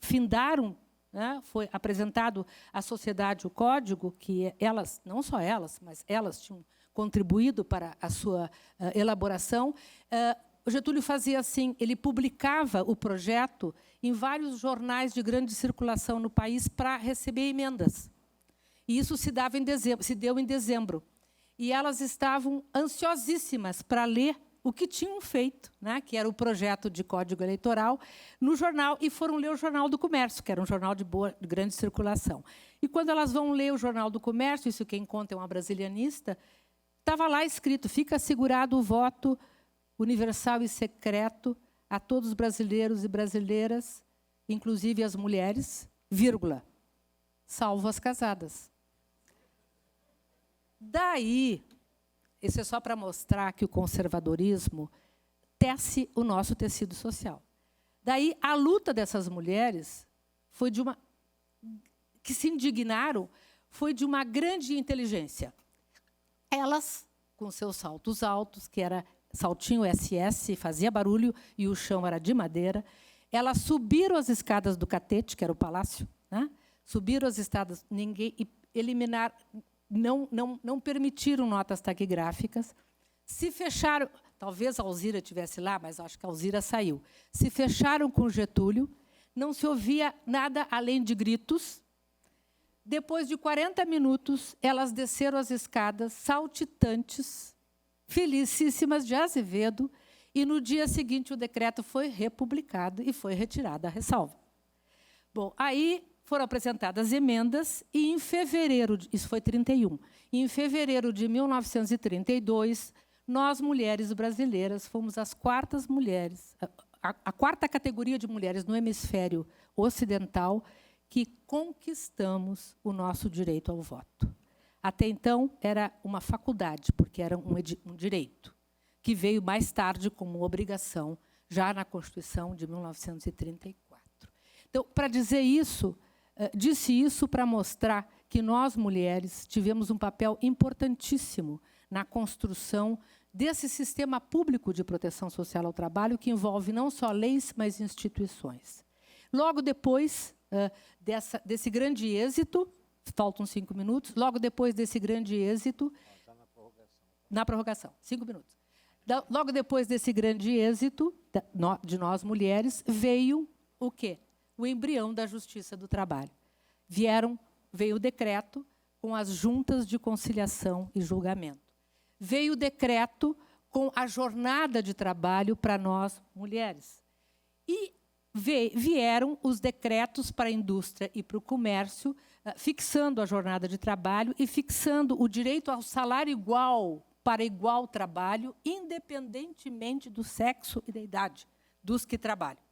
findaram, né, foi apresentado à sociedade o código, que elas, não só elas, mas elas tinham contribuído para a sua elaboração, o Getúlio fazia assim, ele publicava o projeto em vários jornais de grande circulação no país para receber emendas. E isso se deu em dezembro. E elas estavam ansiosíssimas para ler o que tinham feito, né, que era o projeto de Código Eleitoral, no jornal, e foram ler o Jornal do Comércio, que era um jornal de grande circulação. E, quando elas vão ler o Jornal do Comércio, isso quem conta é uma brasilianista, estava lá escrito: fica assegurado o voto universal e secreto a todos os brasileiros e brasileiras, inclusive as mulheres, vírgula, salvo as casadas. Daí, isso é só para mostrar que o conservadorismo tece o nosso tecido social. Daí, a luta dessas mulheres foi que se indignaram, foi de uma grande inteligência. Elas, com seus saltos altos, que era saltinho SS, fazia barulho, e o chão era de madeira, elas subiram as escadas do catete, que era o palácio, né? Subiram as escadas, eliminaram, não permitiram notas taquigráficas, se fecharam, talvez a Alzira estivesse lá, mas acho que a Alzira saiu, se fecharam com Getúlio, não se ouvia nada além de gritos. Depois de 40 minutos, elas desceram as escadas, saltitantes, felicíssimas, de Azevedo, e, no dia seguinte, o decreto foi republicado e foi retirada a ressalva. Bom, aí foram apresentadas emendas, e, em fevereiro, isso foi 31, e em fevereiro de 1932, nós, mulheres brasileiras, fomos as quartas mulheres, a quarta categoria de mulheres no hemisfério ocidental, que conquistamos o nosso direito ao voto. Até então, era uma faculdade, porque era um direito, que veio mais tarde como obrigação, já na Constituição de 1934. Então, para dizer isso, disse isso para mostrar que nós, mulheres, tivemos um papel importantíssimo na construção desse sistema público de proteção social ao trabalho, que envolve não só leis, mas instituições. Logo depois desse grande êxito, faltam 5 minutos, logo depois desse grande êxito... Na prorrogação, 5 minutos. Logo depois desse grande êxito de nós, mulheres, veio o quê? O embrião da Justiça do Trabalho. Veio o decreto com as juntas de conciliação e julgamento. Veio o decreto com a jornada de trabalho para nós, mulheres. E vieram os decretos para a indústria e para o comércio, fixando a jornada de trabalho e fixando o direito ao salário igual para igual trabalho, independentemente do sexo e da idade dos que trabalham.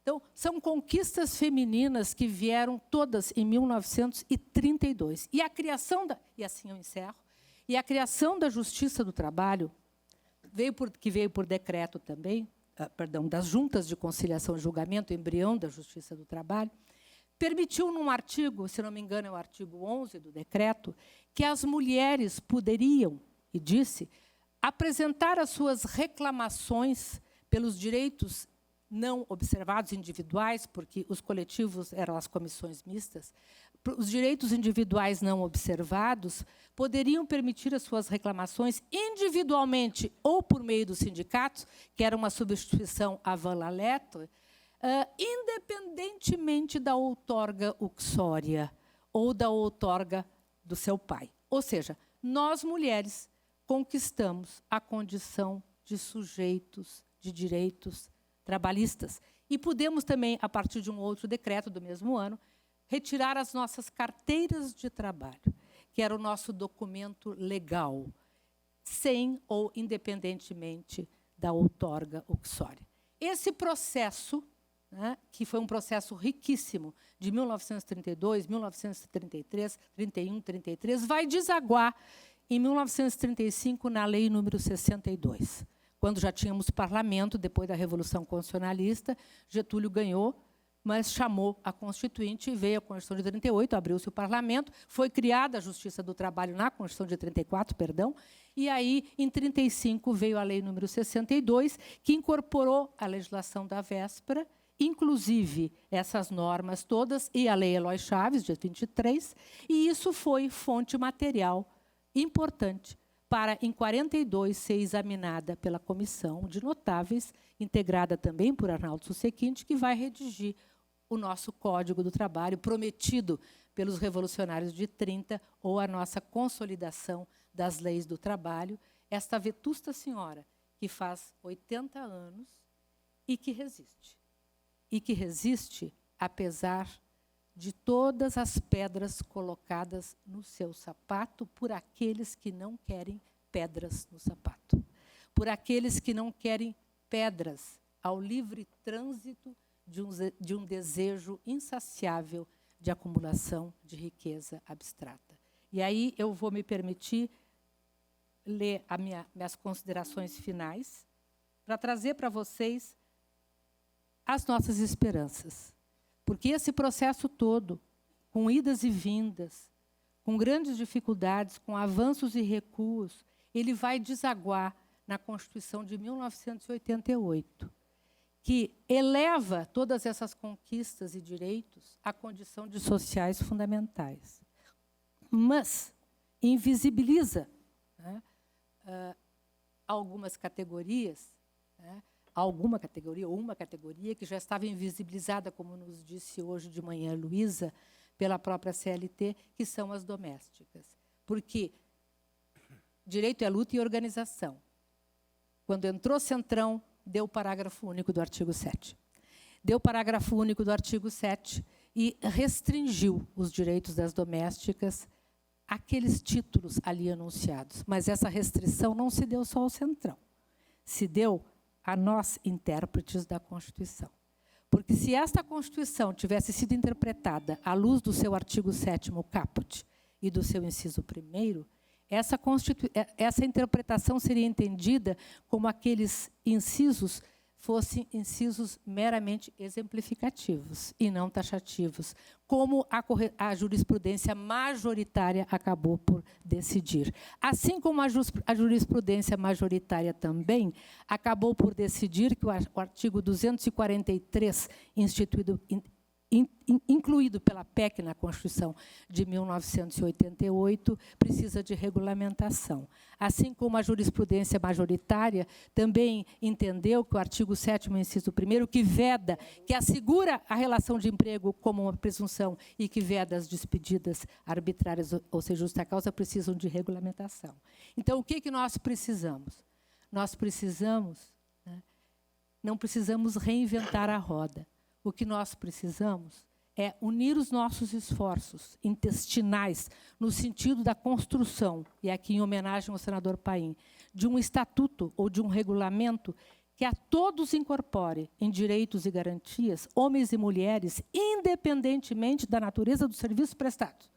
Então, são conquistas femininas que vieram todas em 1932. E a criação e assim eu encerro, e a criação da Justiça do Trabalho, que veio por decreto também, das juntas de conciliação e julgamento, embrião da Justiça do Trabalho, permitiu, num artigo, se não me engano, é o artigo 11 do decreto, que as mulheres poderiam, e disse, apresentar as suas reclamações pelos direitos não observados individuais, porque os coletivos eram as comissões mistas, os direitos individuais não observados poderiam permitir as suas reclamações individualmente ou por meio dos sindicatos, que era uma substituição à van la lettre, independentemente da outorga uxória ou da outorga do seu pai. Ou seja, nós, mulheres, conquistamos a condição de sujeitos de direitos trabalhistas. E pudemos também, a partir de um outro decreto do mesmo ano, retirar as nossas carteiras de trabalho, que era o nosso documento legal, sem ou independentemente da outorga uxória. Esse processo, né, que foi um processo riquíssimo, de 1932, 1933, 31, 33, vai desaguar em 1935 na Lei número 62. Quando já tínhamos parlamento, depois da Revolução Constitucionalista, Getúlio ganhou, mas chamou a Constituinte e veio a Constituição de 38, abriu-se o parlamento, foi criada a Justiça do Trabalho na Constituição de 34, perdão, e aí, em 35, veio a Lei número 62, que incorporou a legislação da véspera, inclusive essas normas todas, e a Lei Eloy Chaves, de 23, e isso foi fonte material importante para, em 42, ser examinada pela Comissão de Notáveis, integrada também por Arnaldo Susequinte, que vai redigir o nosso Código do Trabalho, prometido pelos revolucionários de 30, ou a nossa consolidação das leis do trabalho, esta vetusta senhora, que faz 80 anos e que resiste. E que resiste apesar de todas as pedras colocadas no seu sapato por aqueles que não querem pedras no sapato, por aqueles que não querem pedras ao livre trânsito de um desejo insaciável de acumulação de riqueza abstrata. E aí eu vou me permitir ler minhas considerações finais para trazer para vocês as nossas esperanças. Porque esse processo todo, com idas e vindas, com grandes dificuldades, com avanços e recuos, ele vai desaguar na Constituição de 1988, que eleva todas essas conquistas e direitos à condição de sociais fundamentais, mas invisibiliza, né, algumas categorias, né, alguma categoria, ou uma categoria que já estava invisibilizada, como nos disse hoje de manhã Luísa, pela própria CLT, que são as domésticas. Porque direito é luta e organização. Quando entrou Centrão, deu o parágrafo único do artigo 7. Deu o parágrafo único do artigo 7 e restringiu os direitos das domésticas àqueles títulos ali anunciados. Mas essa restrição não se deu só ao Centrão. Se deu a nós, intérpretes da Constituição. Porque se esta Constituição tivesse sido interpretada à luz do seu artigo 7º caput e do seu inciso 1º, essa interpretação seria entendida como aqueles incisos fossem incisos meramente exemplificativos e não taxativos, como a jurisprudência majoritária acabou por decidir. Assim como a jurisprudência majoritária também acabou por decidir que o artigo 243, incluído pela PEC na Constituição de 1988, precisa de regulamentação. Assim como a jurisprudência majoritária também entendeu que o artigo 7º, inciso 1º, que veda, que assegura a relação de emprego como uma presunção e que veda as despedidas arbitrárias, ou seja, justa causa, precisam de regulamentação. Então, o que nós precisamos? Nós precisamos, né, não precisamos reinventar a roda. O que nós precisamos é unir os nossos esforços intestinais no sentido da construção, e aqui em homenagem ao senador Paim, de um estatuto ou de um regulamento que a todos incorpore em direitos e garantias, homens e mulheres, independentemente da natureza dos serviços prestados,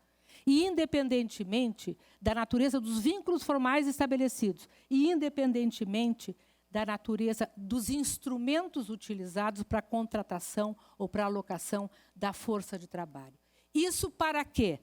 e independentemente da natureza dos vínculos formais estabelecidos, e independentemente da natureza dos instrumentos utilizados para a contratação ou para a alocação da força de trabalho. Isso para quê?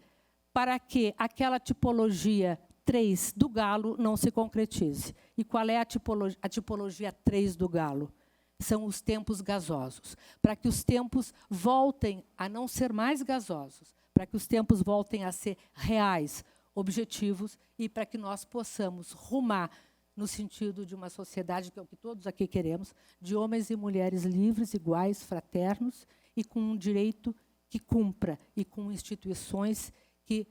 Para que aquela tipologia 3 do galo não se concretize. E qual é a tipologia 3 do galo? São os tempos gasosos. Para que os tempos voltem a não ser mais gasosos, para que os tempos voltem a ser reais, objetivos, e para que nós possamos rumar no sentido de uma sociedade, que é o que todos aqui queremos, de homens e mulheres livres, iguais, fraternos, e com um direito que cumpra, e com instituições que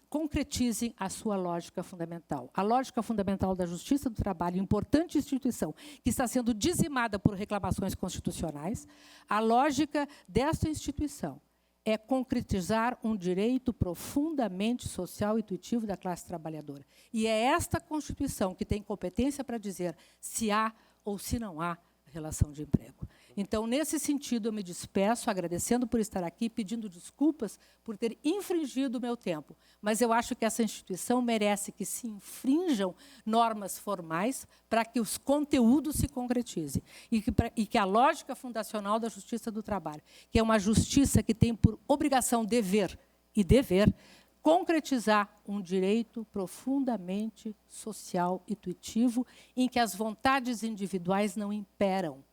concretizem a sua lógica fundamental. A lógica fundamental da Justiça do Trabalho, importante instituição, que está sendo dizimada por reclamações constitucionais, a lógica desta instituição é concretizar um direito profundamente social e intuitivo da classe trabalhadora. E é esta Constituição que tem competência para dizer se há ou se não há relação de emprego. Então, nesse sentido, eu me despeço, agradecendo por estar aqui, pedindo desculpas por ter infringido o meu tempo. Mas eu acho que essa instituição merece que se infrinjam normas formais para que os conteúdos se concretizem. E que a lógica fundacional da justiça do trabalho, que é uma justiça que tem por obrigação dever, concretizar um direito profundamente social e intuitivo, em que as vontades individuais não imperam,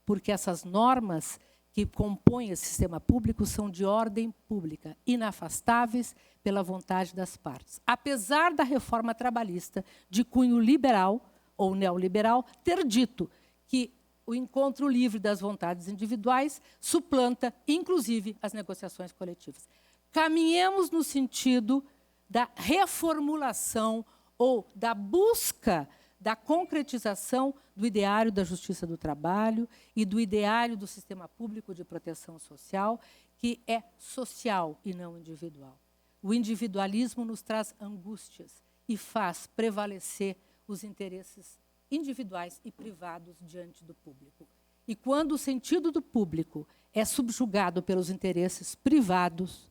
porque essas normas que compõem esse sistema público são de ordem pública, inafastáveis pela vontade das partes. Apesar da reforma trabalhista de cunho liberal ou neoliberal ter dito que o encontro livre das vontades individuais suplanta, inclusive, as negociações coletivas. Caminhemos no sentido da reformulação ou da busca da concretização do ideário da justiça do trabalho e do ideário do sistema público de proteção social, que é social e não individual. O individualismo nos traz angústias e faz prevalecer os interesses individuais e privados diante do público. E quando o sentido do público é subjugado pelos interesses privados,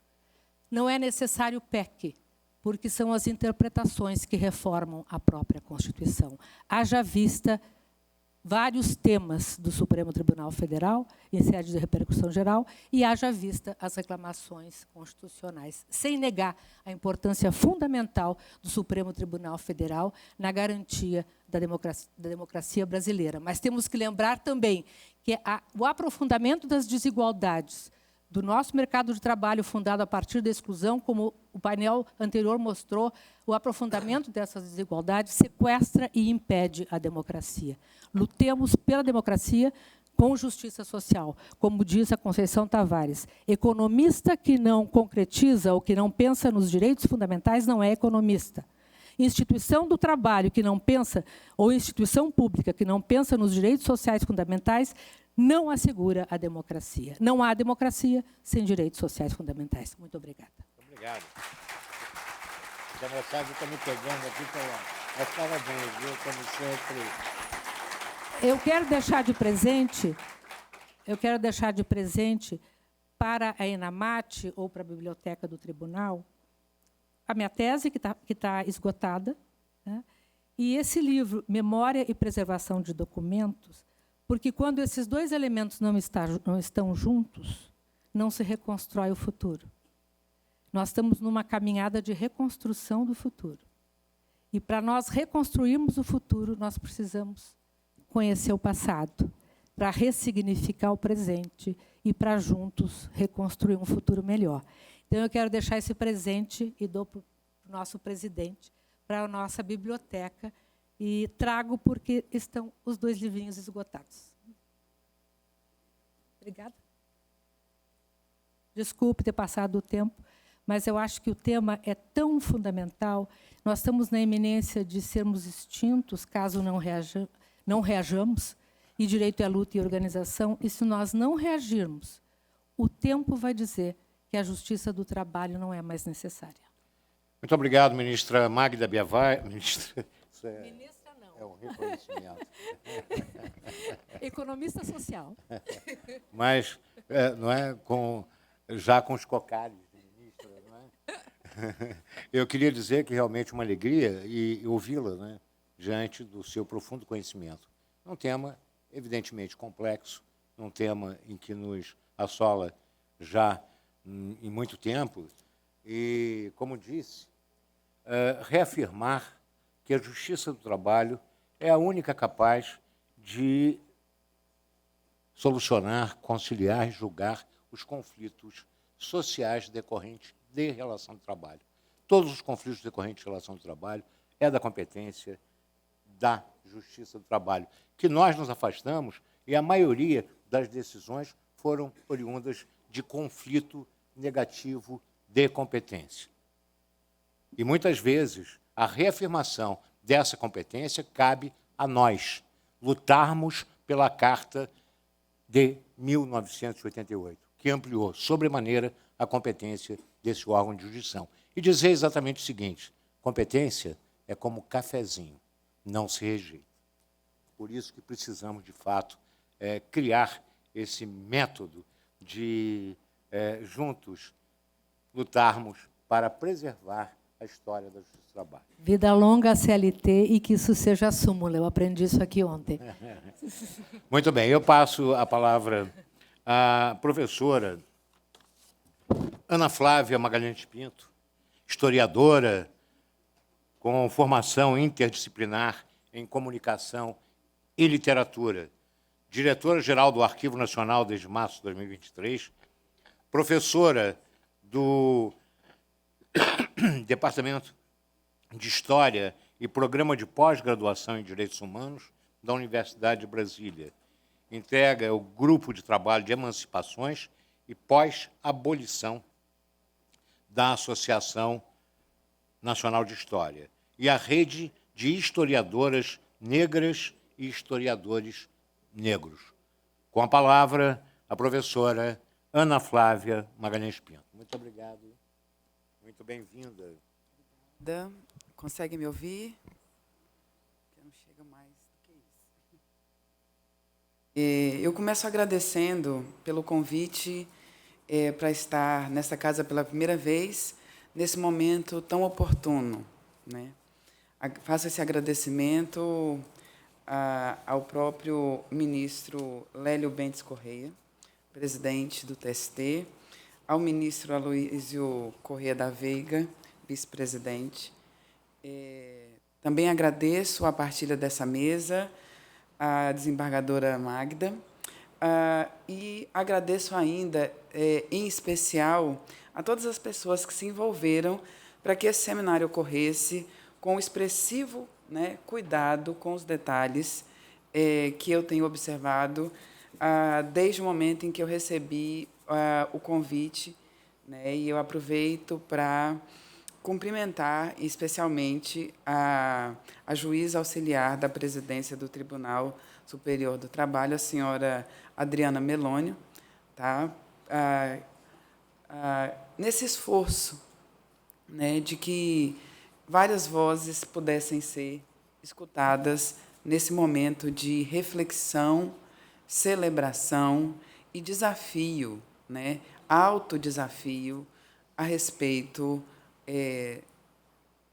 não é necessário PEC, porque são as interpretações que reformam a própria Constituição. Haja vista vários temas do Supremo Tribunal Federal, em sede de repercussão geral, e haja vista as reclamações constitucionais, sem negar a importância fundamental do Supremo Tribunal Federal na garantia da democracia brasileira. Mas temos que lembrar também que o aprofundamento das desigualdades do nosso mercado de trabalho fundado a partir da exclusão, como o painel anterior mostrou, o aprofundamento dessas desigualdades sequestra e impede a democracia. Lutemos pela democracia com justiça social, como diz a Conceição Tavares. Economista que não concretiza ou que não pensa nos direitos fundamentais não é economista. Instituição do trabalho que não pensa, ou instituição pública que não pensa nos direitos sociais fundamentais, não assegura a democracia. Não há democracia sem direitos sociais fundamentais. Muito obrigada. Muito obrigado. A moçada está me pegando aqui, mas parabéns, viu, como sempre. Eu quero deixar de presente para a Enamate ou para a Biblioteca do Tribunal a minha tese, que tá esgotada, né? E esse livro, Memória e Preservação de Documentos, porque quando esses dois elementos não estão juntos, não se reconstrói o futuro. Nós estamos numa caminhada de reconstrução do futuro. E, para nós reconstruirmos o futuro, nós precisamos conhecer o passado, para ressignificar o presente e para, juntos, reconstruir um futuro melhor. Então, eu quero deixar esse presente e dou para o nosso presidente, para a nossa biblioteca, e trago porque estão os dois livrinhos esgotados. Obrigada. Desculpe ter passado o tempo, mas eu acho que o tema é tão fundamental. Nós estamos na iminência de sermos extintos, caso não reajamos, e direito é luta e organização, e se nós não reagirmos, o tempo vai dizer que a justiça do trabalho não é mais necessária. Muito obrigado, ministra Magda Biavai. Ministra não. É um reconhecimento. Economista social. Mas, não é, já com os cocares de ministra, não é? Eu queria dizer que realmente uma alegria e ouvi-la, né, diante do seu profundo conhecimento. Um tema, evidentemente, complexo, um tema em que nos assola já em muito tempo, e, como disse, reafirmar que a justiça do trabalho é a única capaz de solucionar, conciliar e julgar os conflitos sociais decorrentes de relação de trabalho. Todos os conflitos decorrentes de relação de trabalho é da competência da justiça do trabalho, que nós nos afastamos e a maioria das decisões foram oriundas de conflito negativo de competência. E, muitas vezes, a reafirmação dessa competência cabe a nós lutarmos pela Carta de 1988, que ampliou sobremaneira a competência desse órgão de jurisdição. E dizer exatamente o seguinte: competência é como cafezinho, não se rejeita. Por isso que precisamos, de fato, criar esse método de, juntos, lutarmos para preservar a história da Justiça do Trabalho. Vida longa à CLT e que isso seja a súmula. Eu aprendi isso aqui ontem. Muito bem, eu passo a palavra à professora Ana Flávia Magalhães Pinto, historiadora com formação interdisciplinar em comunicação e literatura, diretora-geral do Arquivo Nacional desde março de 2023, professora do Departamento de História e Programa de Pós-Graduação em Direitos Humanos da Universidade de Brasília. Integra o Grupo de Trabalho de Emancipações e Pós-Abolição da Associação Nacional de História e a Rede de Historiadoras Negras e Historiadores Negros. Com a palavra, a professora Ana Flávia Magalhães Pinto. Muito obrigado. Muito bem-vinda. Consegue me ouvir? Eu não chego mais do que isso. Eu começo agradecendo pelo convite para estar nessa casa pela primeira vez, nesse momento tão oportuno, né? Faço esse agradecimento ao próprio ministro Lélio Bentes Correia, presidente do TST, ao ministro Aloísio Correia da Veiga, vice-presidente. Também agradeço a partilha dessa mesa, à desembargadora Magda, e agradeço ainda, em especial, a todas as pessoas que se envolveram para que esse seminário ocorresse com expressivo, né, cuidado com os detalhes que eu tenho observado desde o momento em que eu recebi o convite, né, e eu aproveito para cumprimentar especialmente a juíza auxiliar da presidência do Tribunal Superior do Trabalho, a senhora Adriana Melônio, tá? Nesse esforço, né, de que várias vozes pudessem ser escutadas nesse momento de reflexão, celebração e desafio, né, autodesafio a respeito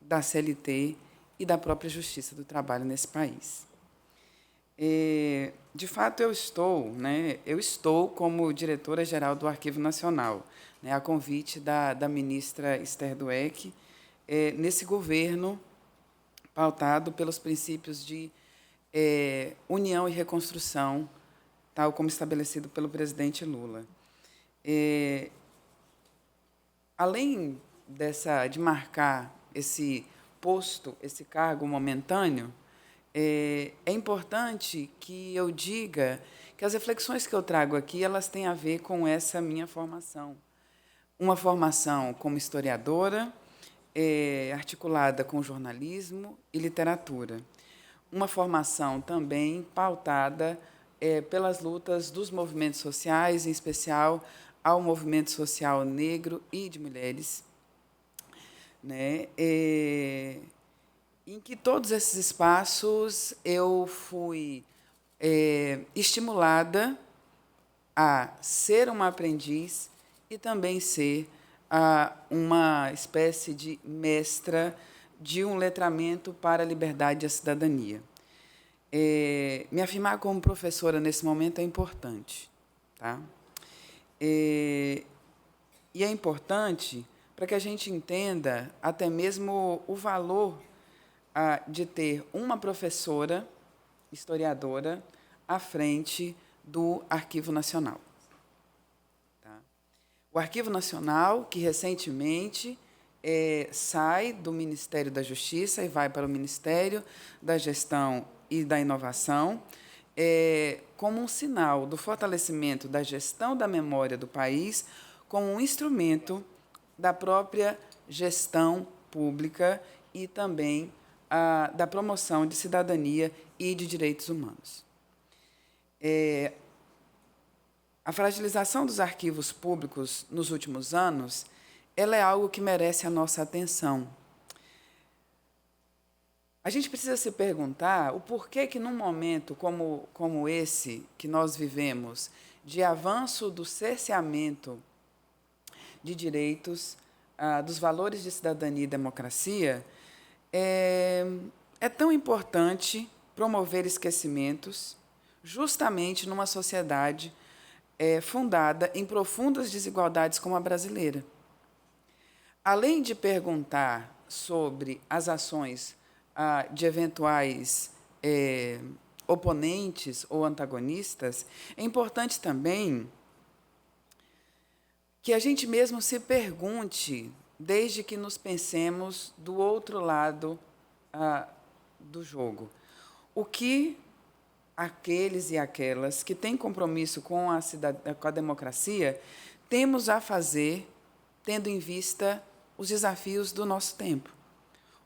da CLT e da própria Justiça do Trabalho nesse país. De fato, eu estou como diretora-geral do Arquivo Nacional, né, a convite da ministra Esther Dweck, nesse governo pautado pelos princípios de união e reconstrução, tal como estabelecido pelo presidente Lula. Além de marcar esse posto, esse cargo momentâneo, é importante que eu diga que as reflexões que eu trago aqui elas têm a ver com essa minha formação. Uma formação como historiadora, articulada com jornalismo e literatura. Uma formação também pautada pelas lutas dos movimentos sociais, em especial ao movimento social negro e de mulheres, né? Em que todos esses espaços eu fui estimulada a ser uma aprendiz e também ser uma espécie de mestra de um letramento para a liberdade e a cidadania. Me afirmar como professora nesse momento é importante, tá? E é importante para que a gente entenda até mesmo o valor de ter uma professora, historiadora, à frente do Arquivo Nacional. Tá? O Arquivo Nacional, que recentemente sai do Ministério da Justiça e vai para o Ministério da Gestão e da Inovação, como um sinal do fortalecimento da gestão da memória do país, como um instrumento da própria gestão pública e também da promoção de cidadania e de direitos humanos. A fragilização dos arquivos públicos nos últimos anos, ela é algo que merece a nossa atenção. A gente precisa se perguntar o porquê que, num momento como esse que nós vivemos, de avanço do cerceamento de direitos, dos valores de cidadania e democracia, é tão importante promover esquecimentos, justamente numa sociedade fundada em profundas desigualdades como a brasileira. Além de perguntar sobre as ações de eventuais oponentes ou antagonistas, é importante também que a gente mesmo se pergunte, desde que nos pensemos do outro lado do jogo, o que aqueles e aquelas que têm compromisso com a democracia temos a fazer, tendo em vista os desafios do nosso tempo.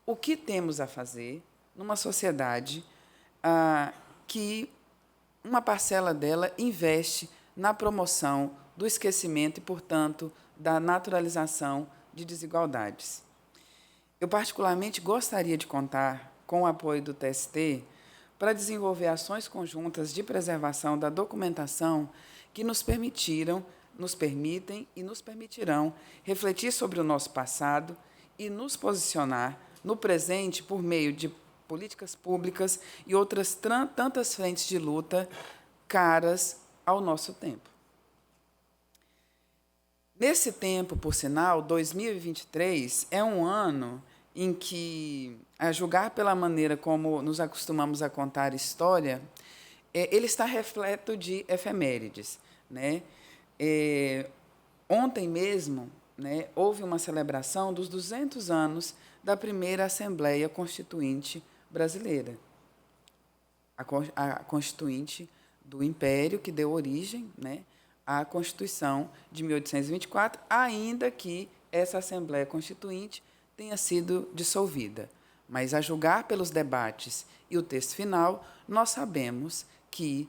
O que temos a fazer numa sociedade que uma parcela dela investe na promoção do esquecimento e, portanto, da naturalização de desigualdades. Eu, particularmente, gostaria de contar com o apoio do TST para desenvolver ações conjuntas de preservação da documentação que nos permitem e nos permitirão refletir sobre o nosso passado e nos posicionar no presente por meio de políticas públicas e outras tantas frentes de luta caras ao nosso tempo. Nesse tempo, por sinal, 2023 é um ano em que, a julgar pela maneira como nos acostumamos a contar história, ele está repleto de efemérides, né? Ontem mesmo, né, houve uma celebração dos 200 anos da primeira Assembleia Constituinte brasileira, a Constituinte do Império, que deu origem, né, à Constituição de 1824, ainda que essa Assembleia Constituinte tenha sido dissolvida. Mas, a julgar pelos debates e o texto final, nós sabemos que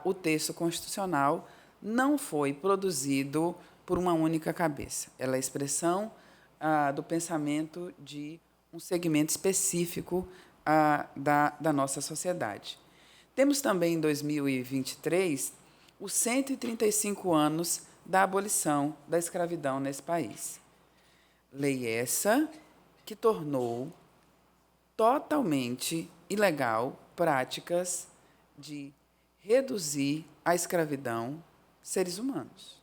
o texto constitucional não foi produzido por uma única cabeça. Ela é a expressão do pensamento de um segmento específico da nossa sociedade. Temos também, em 2023, os 135 anos da abolição da escravidão nesse país. Lei essa que tornou totalmente ilegal práticas de reduzir à escravidão seres humanos.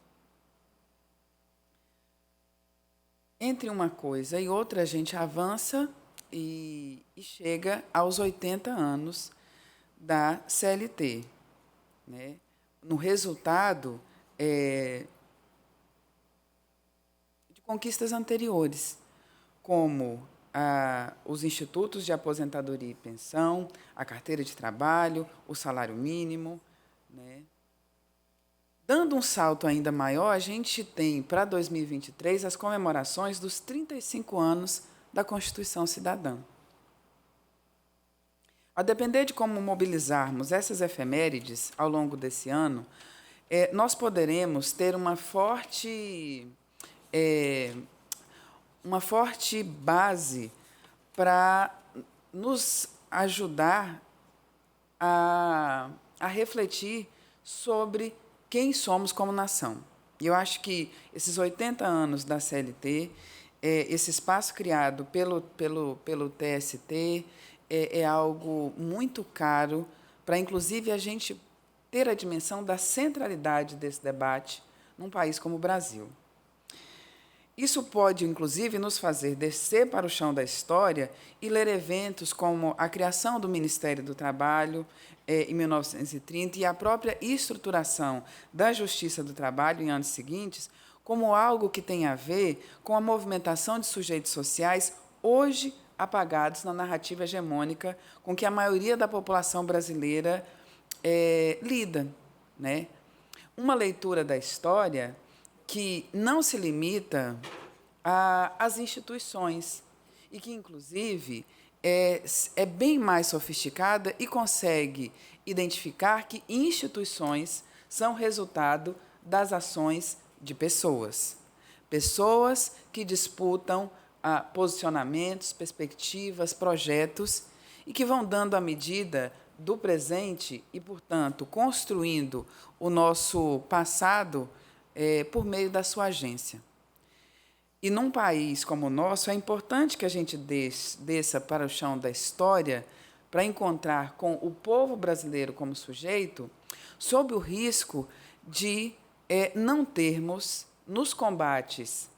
Entre uma coisa e outra, a gente avança e chega aos 80 anos da CLT, né? No resultado de conquistas anteriores, como os institutos de aposentadoria e pensão, a carteira de trabalho, o salário mínimo, né? Dando um salto ainda maior, a gente tem, para 2023, as comemorações dos 35 anos da Constituição Cidadã. A depender de como mobilizarmos essas efemérides ao longo desse ano, nós poderemos ter uma forte base para nos ajudar a refletir sobre quem somos como nação. E eu acho que esses 80 anos da CLT, esse espaço criado pelo TST, é algo muito caro para, inclusive, a gente ter a dimensão da centralidade desse debate num país como o Brasil. Isso pode, inclusive, nos fazer descer para o chão da história e ler eventos como a criação do Ministério do Trabalho, em 1930, e a própria estruturação da Justiça do Trabalho em anos seguintes, como algo que tem a ver com a movimentação de sujeitos sociais hoje apagados na narrativa hegemônica com que a maioria da população brasileira lida, né? Uma leitura da história que não se limita às instituições e que, inclusive, é bem mais sofisticada e consegue identificar que instituições são resultado das ações de pessoas. Pessoas que disputam posicionamentos, perspectivas, projetos e que vão dando a medida do presente e, portanto, construindo o nosso passado por meio da sua agência. E num país como o nosso, é importante que a gente desça para o chão da história para encontrar com o povo brasileiro como sujeito, sob o risco de não termos, nos combates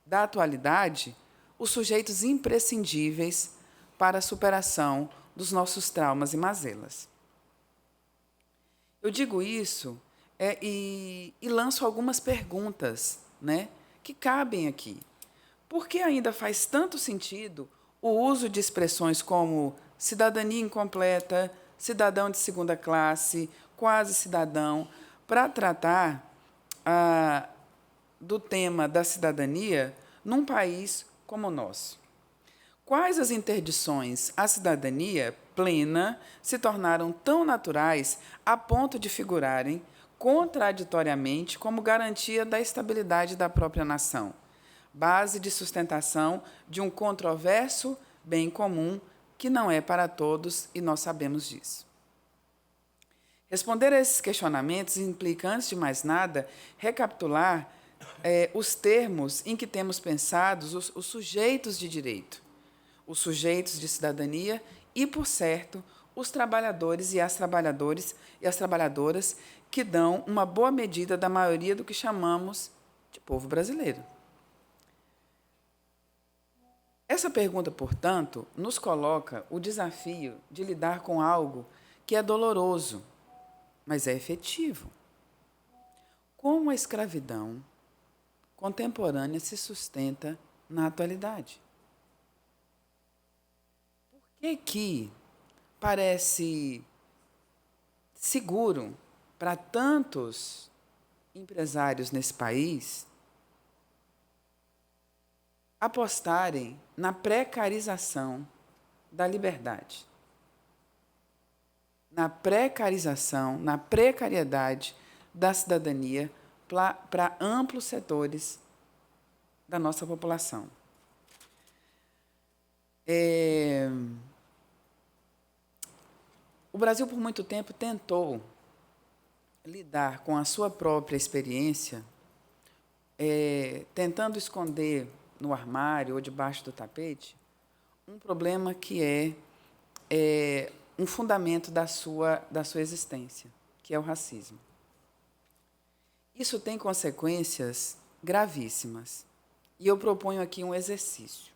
da atualidade, os sujeitos imprescindíveis para a superação dos nossos traumas e mazelas. Eu digo isso e lanço algumas perguntas, né, que cabem aqui. Por que ainda faz tanto sentido o uso de expressões como cidadania incompleta, cidadão de segunda classe, quase cidadão, para tratar do tema da cidadania num país como o nosso? Quais as interdições à cidadania plena se tornaram tão naturais a ponto de figurarem contraditoriamente como garantia da estabilidade da própria nação, base de sustentação de um controverso bem comum que não é para todos e nós sabemos disso? Responder a esses questionamentos implica, antes de mais nada, recapitular os termos em que temos pensados os sujeitos de direito, os sujeitos de cidadania e, por certo, os trabalhadores e as trabalhadoras que dão uma boa medida da maioria do que chamamos de povo brasileiro. Essa pergunta, portanto, nos coloca o desafio de lidar com algo que é doloroso, mas é efetivo. Como a escravidão contemporânea se sustenta na atualidade? Por que parece seguro para tantos empresários nesse país apostarem na precarização da liberdade, na precarização, na precariedade da cidadania para amplos setores da nossa população? O Brasil, por muito tempo, tentou lidar com a sua própria experiência, tentando esconder no armário ou debaixo do tapete um problema que é um fundamento da sua existência, que é o racismo. Isso tem consequências gravíssimas. E eu proponho aqui um exercício,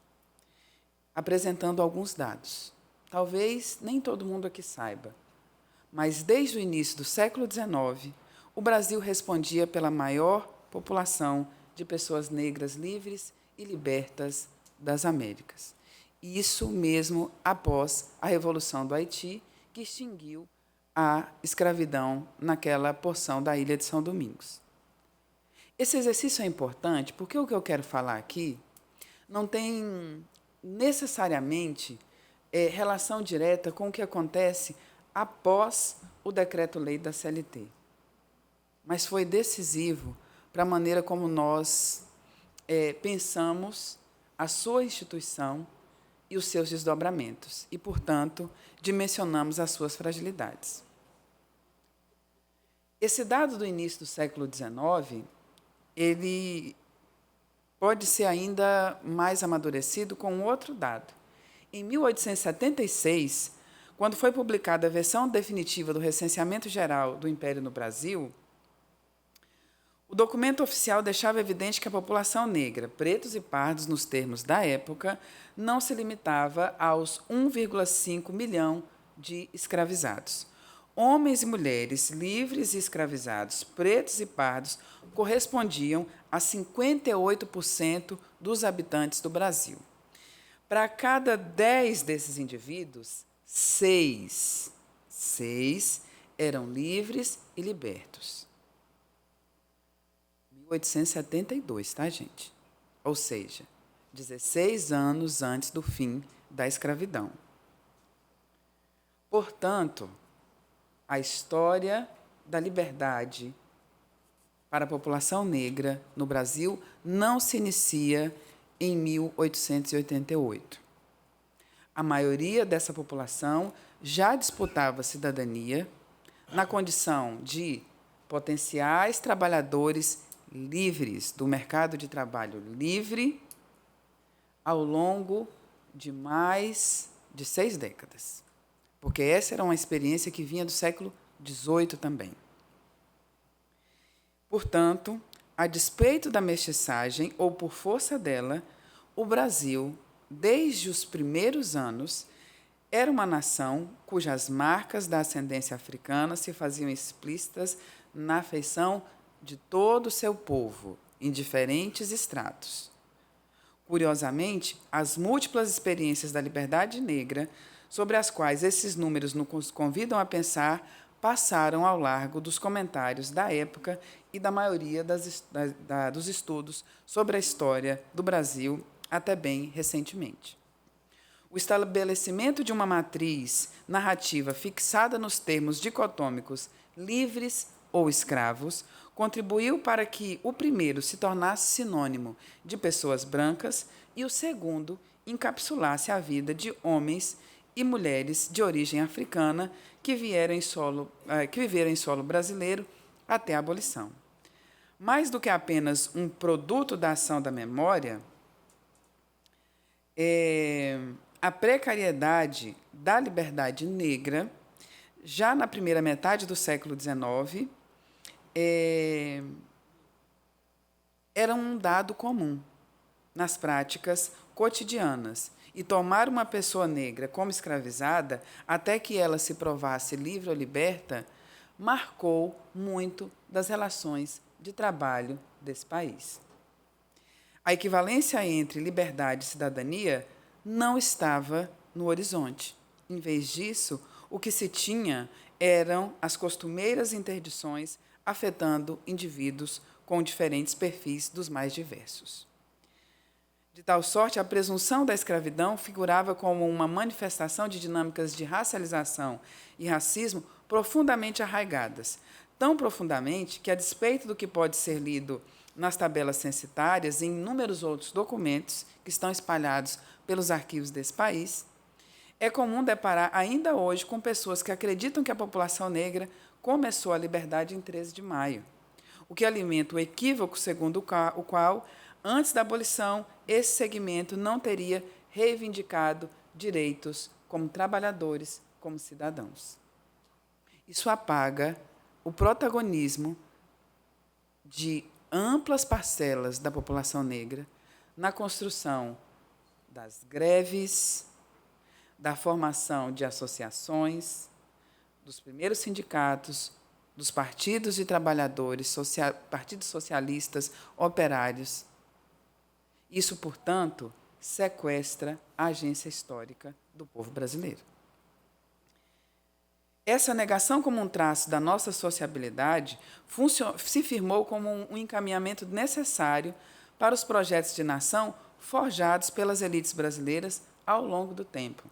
apresentando alguns dados. Talvez nem todo mundo aqui saiba, mas desde o início do século XIX, o Brasil respondia pela maior população de pessoas negras livres e libertas das Américas. Isso mesmo após a Revolução do Haiti, que extinguiu a escravidão naquela porção da ilha de São Domingos. Esse exercício é importante porque o que eu quero falar aqui não tem necessariamente relação direta com o que acontece após o decreto-lei da CLT, mas foi decisivo para a maneira como nós pensamos a sua instituição e os seus desdobramentos e, portanto, dimensionamos as suas fragilidades. Esse dado do início do século XIX, ele pode ser ainda mais amadurecido com um outro dado. Em 1876, quando foi publicada a versão definitiva do Recenseamento Geral do Império no Brasil, o documento oficial deixava evidente que a população negra, pretos e pardos nos termos da época, não se limitava aos 1,5 milhão de escravizados. Homens e mulheres livres e escravizados, pretos e pardos, correspondiam a 58% dos habitantes do Brasil. Para cada 10 desses indivíduos, 6 eram livres e libertos. 1872, tá, gente? Ou seja, 16 anos antes do fim da escravidão. Portanto, a história da liberdade para a população negra no Brasil não se inicia em 1888. A maioria dessa população já disputava cidadania na condição de potenciais trabalhadores livres do mercado de trabalho livre ao longo de mais de 6 décadas, porque essa era uma experiência que vinha do século XVIII também. Portanto, a despeito da mestiçagem, ou por força dela, o Brasil, desde os primeiros anos, era uma nação cujas marcas da ascendência africana se faziam explícitas na feição de todo o seu povo, em diferentes estratos. Curiosamente, as múltiplas experiências da liberdade negra, sobre as quais esses números nos convidam a pensar, passaram ao largo dos comentários da época e da maioria dos estudos sobre a história do Brasil até bem recentemente. O estabelecimento de uma matriz narrativa fixada nos termos dicotômicos livres ou escravos contribuiu para que o primeiro se tornasse sinônimo de pessoas brancas e o segundo encapsulasse a vida de homens e mulheres de origem africana que viveram em solo brasileiro até a abolição. Mais do que apenas um produto da ação da memória, a precariedade da liberdade negra, já na primeira metade do século XIX, era um dado comum nas práticas cotidianas. E tomar uma pessoa negra como escravizada, até que ela se provasse livre ou liberta, marcou muito das relações de trabalho desse país. A equivalência entre liberdade e cidadania não estava no horizonte. Em vez disso, o que se tinha eram as costumeiras interdições afetando indivíduos com diferentes perfis dos mais diversos. De tal sorte, a presunção da escravidão figurava como uma manifestação de dinâmicas de racialização e racismo profundamente arraigadas, tão profundamente que, a despeito do que pode ser lido nas tabelas censitárias e em inúmeros outros documentos que estão espalhados pelos arquivos desse país, é comum deparar ainda hoje com pessoas que acreditam que a população negra começou a liberdade em 13 de maio, o que alimenta o equívoco segundo o qual, antes da abolição, esse segmento não teria reivindicado direitos como trabalhadores, como cidadãos. Isso apaga o protagonismo de amplas parcelas da população negra na construção das greves, da formação de associações, dos primeiros sindicatos, dos partidos de trabalhadores, partidos socialistas, operários. Isso, portanto, sequestra a agência histórica do povo brasileiro. Essa negação como um traço da nossa sociabilidade se firmou como um encaminhamento necessário para os projetos de nação forjados pelas elites brasileiras ao longo do tempo,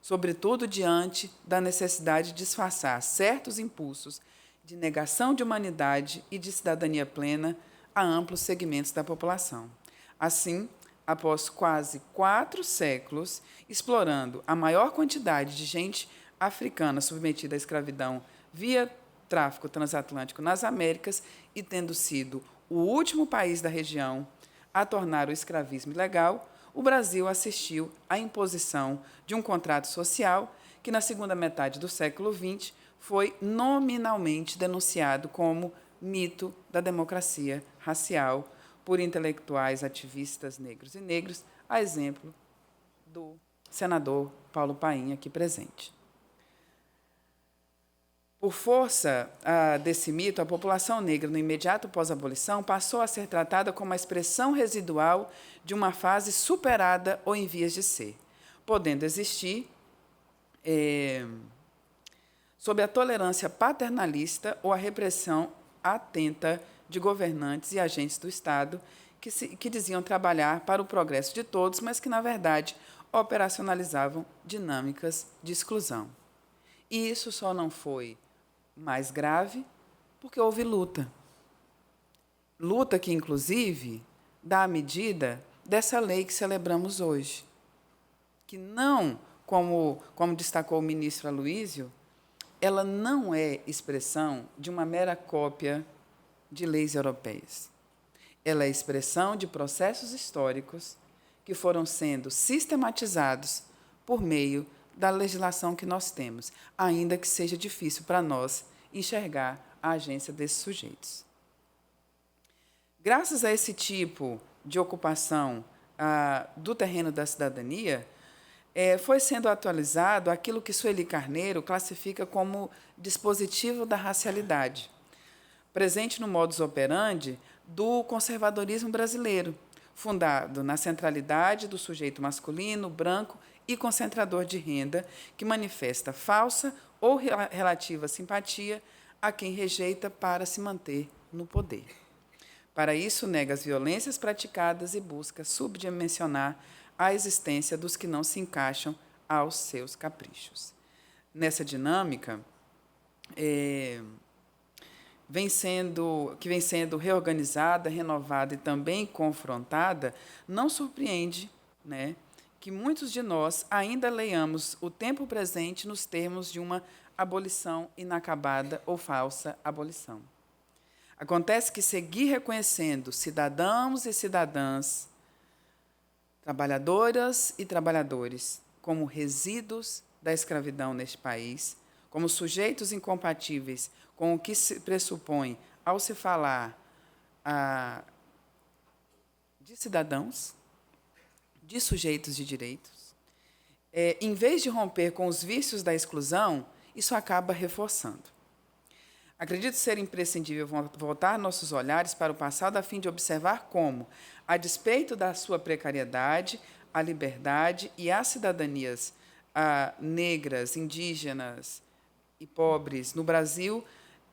sobretudo diante da necessidade de disfarçar certos impulsos de negação de humanidade e de cidadania plena a amplos segmentos da população. Assim, após quase 4 séculos, explorando a maior quantidade de gente africana submetida à escravidão via tráfico transatlântico nas Américas e tendo sido o último país da região a tornar o escravismo ilegal, o Brasil assistiu à imposição de um contrato social que, na segunda metade do século XX, foi nominalmente denunciado como mito da democracia racial por intelectuais ativistas negros e negros, a exemplo do senador Paulo Paim, aqui presente. Por força desse mito, a população negra, no imediato pós-abolição, passou a ser tratada como a expressão residual de uma fase superada ou em vias de ser, podendo existir sob a tolerância paternalista ou a repressão atenta de governantes e agentes do Estado que diziam trabalhar para o progresso de todos, mas que, na verdade, operacionalizavam dinâmicas de exclusão. E isso só não foi mais grave Porque houve luta. Luta que, inclusive, dá a medida dessa lei que celebramos hoje. Que não, como destacou o ministro Aloísio, ela não é expressão de uma mera cópia de leis europeias. Ela é expressão de processos históricos que foram sendo sistematizados por meio da legislação que nós temos, ainda que seja difícil para nós enxergar a agência desses sujeitos. Graças a esse tipo de ocupação do terreno da cidadania, foi sendo atualizado aquilo que Sueli Carneiro classifica como dispositivo da racialidade, presente no modus operandi do conservadorismo brasileiro, fundado na centralidade do sujeito masculino, branco e concentrador de renda, que manifesta falsa ou relativa simpatia a quem rejeita para se manter no poder. Para isso, nega as violências praticadas e busca subdimensionar a existência dos que não se encaixam aos seus caprichos. Nessa dinâmica, que vem sendo reorganizada, renovada e também confrontada, não surpreende, né, que muitos de nós ainda leiamos o tempo presente nos termos de uma abolição inacabada ou falsa abolição. Acontece que seguir reconhecendo cidadãos e cidadãs, trabalhadoras e trabalhadores, como resíduos da escravidão neste país, como sujeitos incompatíveis com o que se pressupõe ao se falar de cidadãos, de sujeitos de direitos, em vez de romper com os vícios da exclusão, isso acaba reforçando. Acredito ser imprescindível voltar nossos olhares para o passado a fim de observar como, a despeito da sua precariedade, a liberdade e as cidadanias negras, indígenas e pobres no Brasil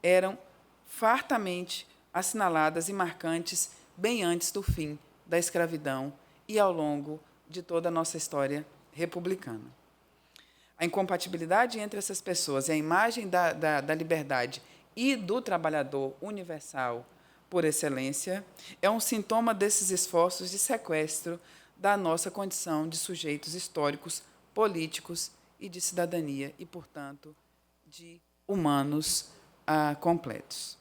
eram fartamente assinaladas e marcantes bem antes do fim da escravidão e ao longo de toda a nossa história republicana. A incompatibilidade entre essas pessoas e a imagem da liberdade e do trabalhador universal por excelência é um sintoma desses esforços de sequestro da nossa condição de sujeitos históricos, políticos e de cidadania e, portanto, de humanos completos.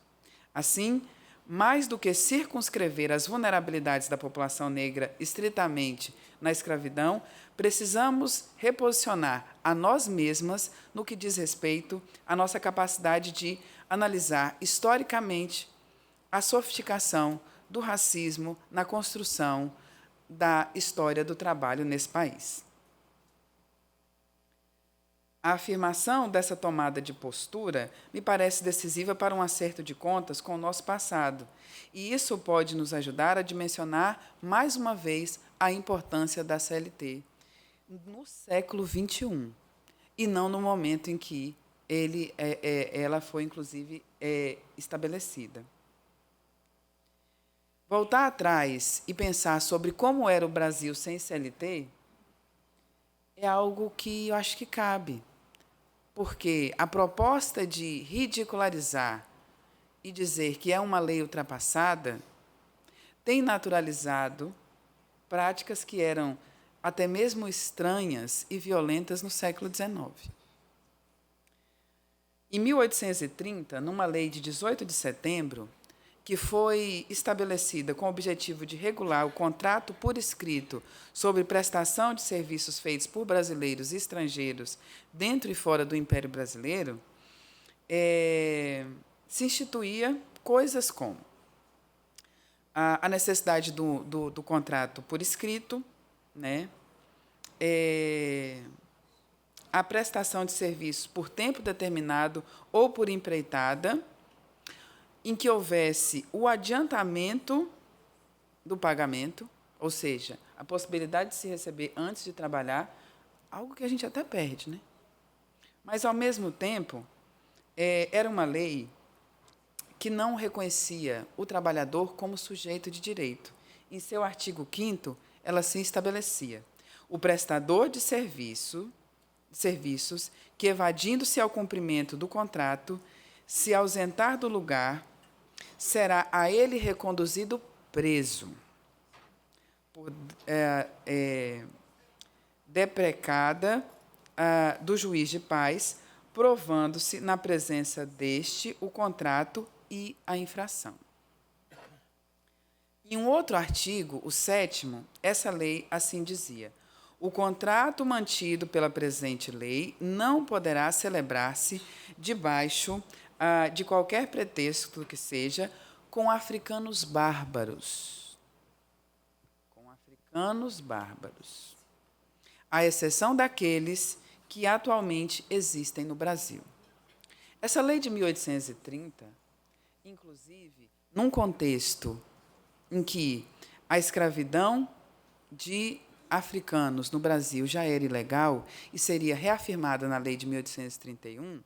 Assim, mais do que circunscrever as vulnerabilidades da população negra estritamente na escravidão, precisamos reposicionar a nós mesmas no que diz respeito à nossa capacidade de analisar historicamente a sofisticação do racismo na construção da história do trabalho nesse país. A afirmação dessa tomada de postura me parece decisiva para um acerto de contas com o nosso passado, e isso pode nos ajudar a dimensionar, mais uma vez, a importância da CLT no século XXI, e não no momento em que ela foi, inclusive, estabelecida. Voltar atrás e pensar sobre como era o Brasil sem CLT é algo que eu acho que cabe, porque a proposta de ridicularizar e dizer que é uma lei ultrapassada tem naturalizado práticas que eram até mesmo estranhas e violentas no século XIX. Em 1830, numa lei de 18 de setembro, que foi estabelecida com o objetivo de regular o contrato por escrito sobre prestação de serviços feitos por brasileiros e estrangeiros dentro e fora do Império Brasileiro, se instituía coisas como a necessidade do contrato por escrito, né, a prestação de serviços por tempo determinado ou por empreitada, em que houvesse o adiantamento do pagamento, ou seja, a possibilidade de se receber antes de trabalhar, algo que a gente até perde, né? Mas, ao mesmo tempo, era uma lei que não reconhecia o trabalhador como sujeito de direito. Em seu artigo 5º, ela se estabelecia: o prestador de serviços que, evadindo-se ao cumprimento do contrato, se ausentar do lugar, será a ele reconduzido preso, por deprecada do juiz de paz, provando-se na presença deste o contrato e a infração. Em um outro artigo, o 7º, essa lei assim dizia: o contrato mantido pela presente lei não poderá celebrar-se debaixo de qualquer pretexto que seja com africanos bárbaros. Com africanos bárbaros. À exceção daqueles que atualmente existem no Brasil. Essa lei de 1830, inclusive, num contexto em que a escravidão de africanos no Brasil já era ilegal e seria reafirmada na lei de 1831,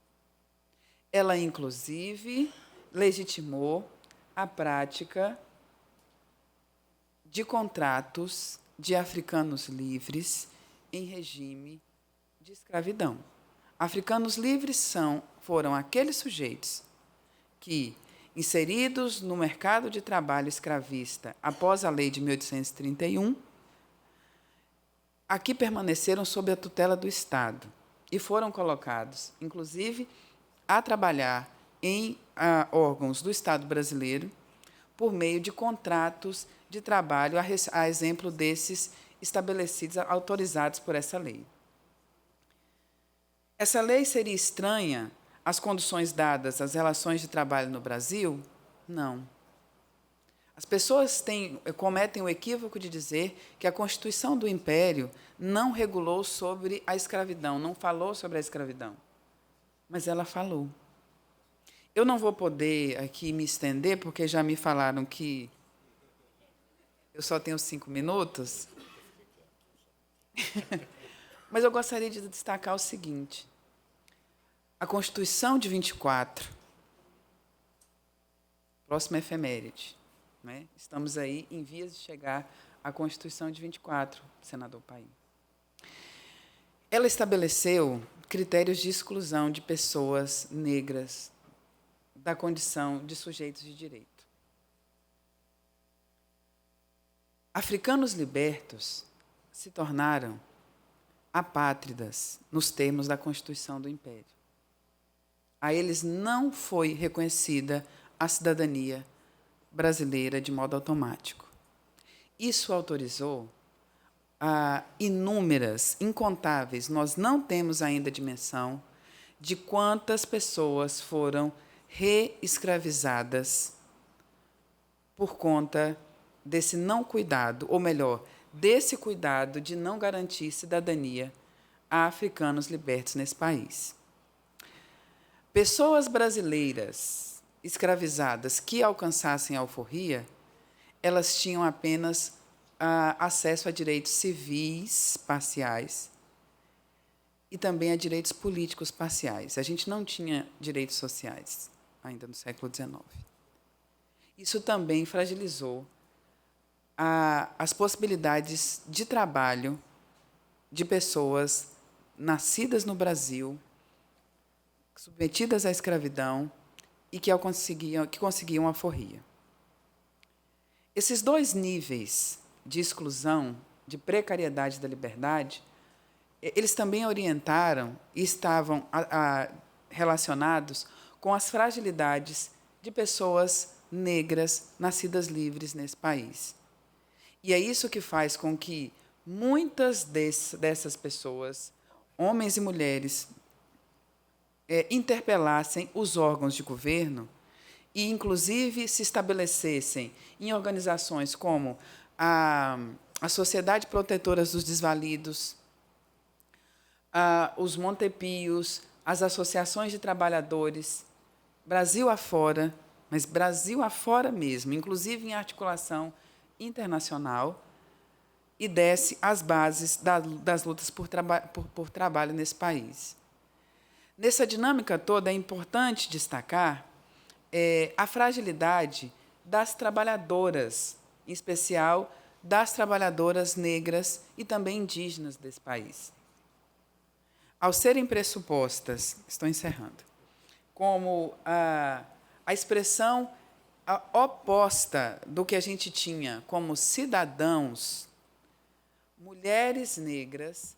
ela, inclusive, legitimou a prática de contratos de africanos livres em regime de escravidão. Africanos livres foram aqueles sujeitos que, inseridos no mercado de trabalho escravista após a lei de 1831, aqui permaneceram sob a tutela do Estado e foram colocados, inclusive, a trabalhar em órgãos do Estado brasileiro por meio de contratos de trabalho, a exemplo desses estabelecidos, autorizados por essa lei. Essa lei seria estranha às condições dadas às relações de trabalho no Brasil? Não. As pessoas cometem o equívoco de dizer que a Constituição do Império não regulou sobre a escravidão, não falou sobre a escravidão. Mas ela falou. Eu não vou poder aqui me estender, porque já me falaram que eu só tenho 5 minutos. Mas eu gostaria de destacar o seguinte. A Constituição de 24, próxima efeméride, né? Estamos aí em vias de chegar à Constituição de 24, senador Paim. Ela estabeleceu critérios de exclusão de pessoas negras da condição de sujeitos de direito. Africanos libertos se tornaram apátridas nos termos da Constituição do Império. A eles não foi reconhecida a cidadania brasileira de modo automático. Isso autorizou inúmeras, incontáveis, nós não temos ainda dimensão de quantas pessoas foram reescravizadas por conta desse não cuidado, ou melhor, desse cuidado de não garantir cidadania a africanos libertos nesse país. Pessoas brasileiras escravizadas que alcançassem a alforria, elas tinham apenas acesso a direitos civis parciais e também a direitos políticos parciais. A gente não tinha direitos sociais ainda no século XIX. Isso também fragilizou as possibilidades de trabalho de pessoas nascidas no Brasil, submetidas à escravidão e que conseguiam a alforria. Esses dois níveis de exclusão, de precariedade da liberdade, eles também orientaram e estavam relacionados com as fragilidades de pessoas negras nascidas livres nesse país. E é isso que faz com que muitas dessas pessoas, homens e mulheres, interpelassem os órgãos de governo e, inclusive, se estabelecessem em organizações como a Sociedade Protetora dos Desvalidos, os Montepios, as associações de trabalhadores, Brasil afora, mas Brasil afora mesmo, inclusive em articulação internacional, e desse as bases das lutas por trabalho nesse país. Nessa dinâmica toda, é importante destacar a fragilidade das trabalhadoras, em especial das trabalhadoras negras e também indígenas desse país. Ao serem pressupostas, estou encerrando, como a expressão oposta do que a gente tinha como cidadãos, mulheres negras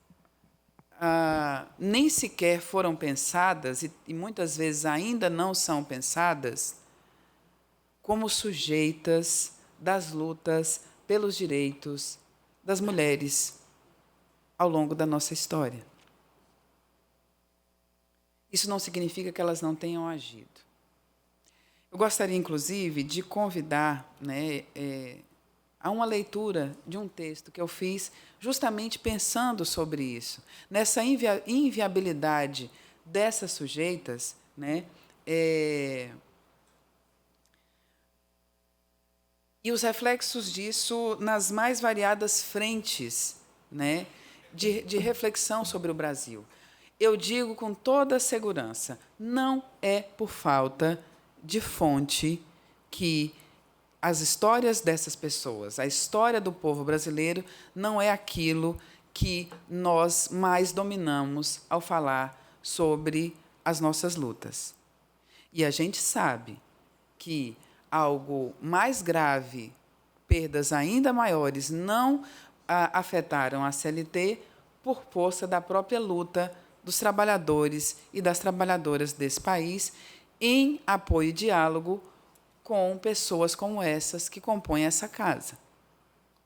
nem sequer foram pensadas, e muitas vezes ainda não são pensadas, como sujeitas das lutas pelos direitos das mulheres ao longo da nossa história. Isso não significa que elas não tenham agido. Eu gostaria, inclusive, de convidar, né, a uma leitura de um texto que eu fiz justamente pensando sobre isso, nessa inviabilidade dessas sujeitas, né, e os reflexos disso nas mais variadas frentes, né, de reflexão sobre o Brasil. Eu digo com toda a segurança, não é por falta de fonte que as histórias dessas pessoas, a história do povo brasileiro, não é aquilo que nós mais dominamos ao falar sobre as nossas lutas. E a gente sabe que algo mais grave, perdas ainda maiores, não afetaram a CLT por força da própria luta dos trabalhadores e das trabalhadoras desse país em apoio e diálogo com pessoas como essas que compõem essa casa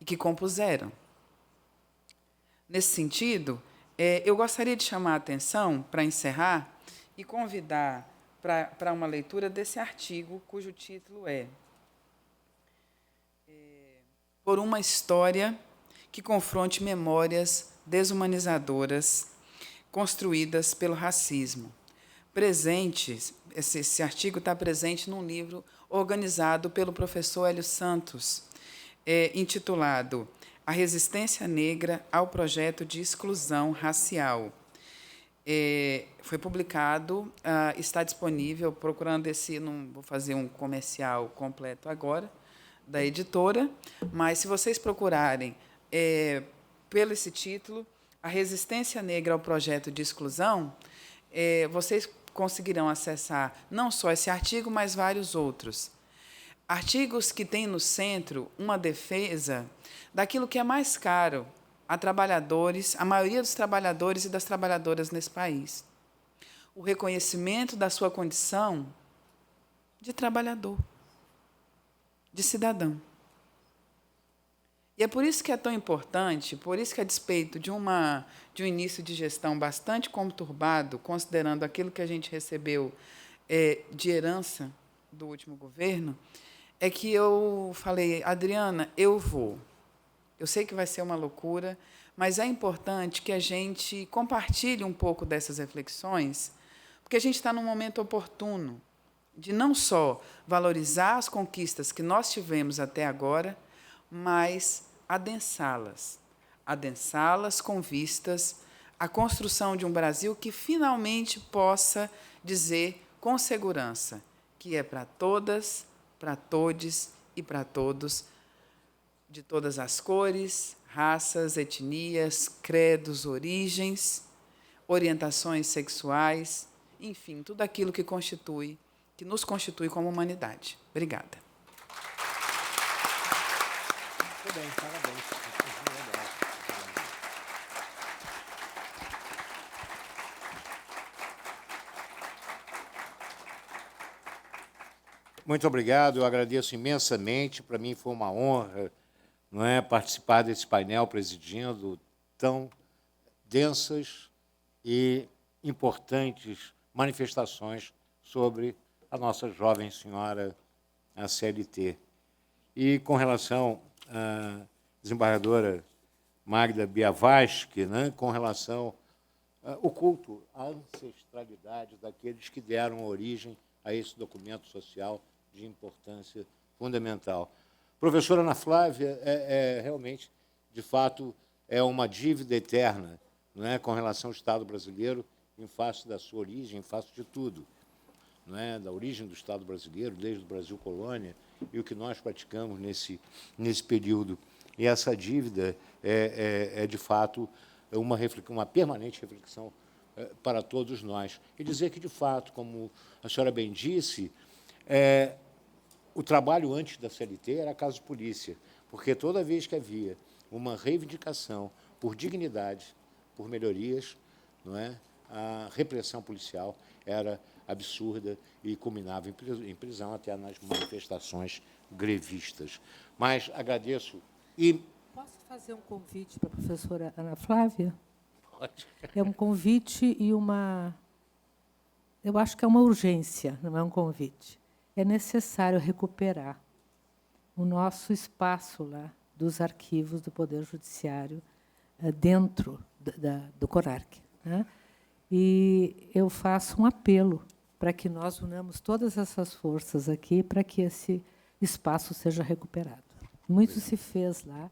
e que compuseram. Nesse sentido, eu gostaria de chamar a atenção, para encerrar, e convidar para uma leitura desse artigo, cujo título é Por uma história que confronte memórias desumanizadoras construídas pelo racismo. Esse artigo está presente num livro organizado pelo professor Hélio Santos, intitulado A Resistência Negra ao Projeto de Exclusão Racial. Foi publicado, está disponível, procurando não vou fazer um comercial completo agora, da editora, mas, se vocês procurarem pelo esse título, A Resistência Negra ao Projeto de Exclusão, vocês conseguirão acessar não só esse artigo, mas vários outros. Artigos que têm no centro uma defesa daquilo que é mais caro a trabalhadores, a maioria dos trabalhadores e das trabalhadoras nesse país. O reconhecimento da sua condição de trabalhador, de cidadão. E é por isso que é tão importante, por isso que, a despeito de um início de gestão bastante conturbado, considerando aquilo que a gente recebeu de herança do último governo, é que eu falei, Adriana, eu vou. Eu sei que vai ser uma loucura, mas é importante que a gente compartilhe um pouco dessas reflexões, porque a gente está num momento oportuno de não só valorizar as conquistas que nós tivemos até agora, mas adensá-las com vistas à construção de um Brasil que finalmente possa dizer com segurança que é para todas, para todes e para todos, de todas as cores, raças, etnias, credos, origens, orientações sexuais, enfim, tudo aquilo que nos constitui como humanidade. Obrigada. Muito bem, parabéns. Muito obrigado, eu agradeço imensamente. Para mim foi uma honra, não é, participar desse painel presidindo tão densas e importantes manifestações sobre a nossa jovem senhora, a CLT. E com relação à desembargadora Magda Biavasque, né, com relação ao culto à ancestralidade daqueles que deram origem a esse documento social de importância fundamental. Professora Ana Flávia, realmente, de fato, é uma dívida eterna, não é, com relação ao Estado brasileiro, em face da sua origem, em face de tudo, não é, da origem do Estado brasileiro, desde o Brasil colônia, e o que nós praticamos nesse período. E essa dívida de fato, uma permanente reflexão para todos nós. E dizer que, de fato, como a senhora bem disse, o trabalho antes da CLT era caso de polícia, porque toda vez que havia uma reivindicação por dignidade, por melhorias, não é? A repressão policial era absurda e culminava em prisão até nas manifestações grevistas. Mas agradeço e... Posso fazer um convite para a professora Ana Flávia? Pode. É um convite e uma... Eu acho que é uma urgência, não é um convite. É necessário recuperar o nosso espaço lá dos arquivos do Poder Judiciário dentro do CONARC, né? E eu faço um apelo para que nós unamos todas essas forças aqui para que esse espaço seja recuperado. Muito se fez lá,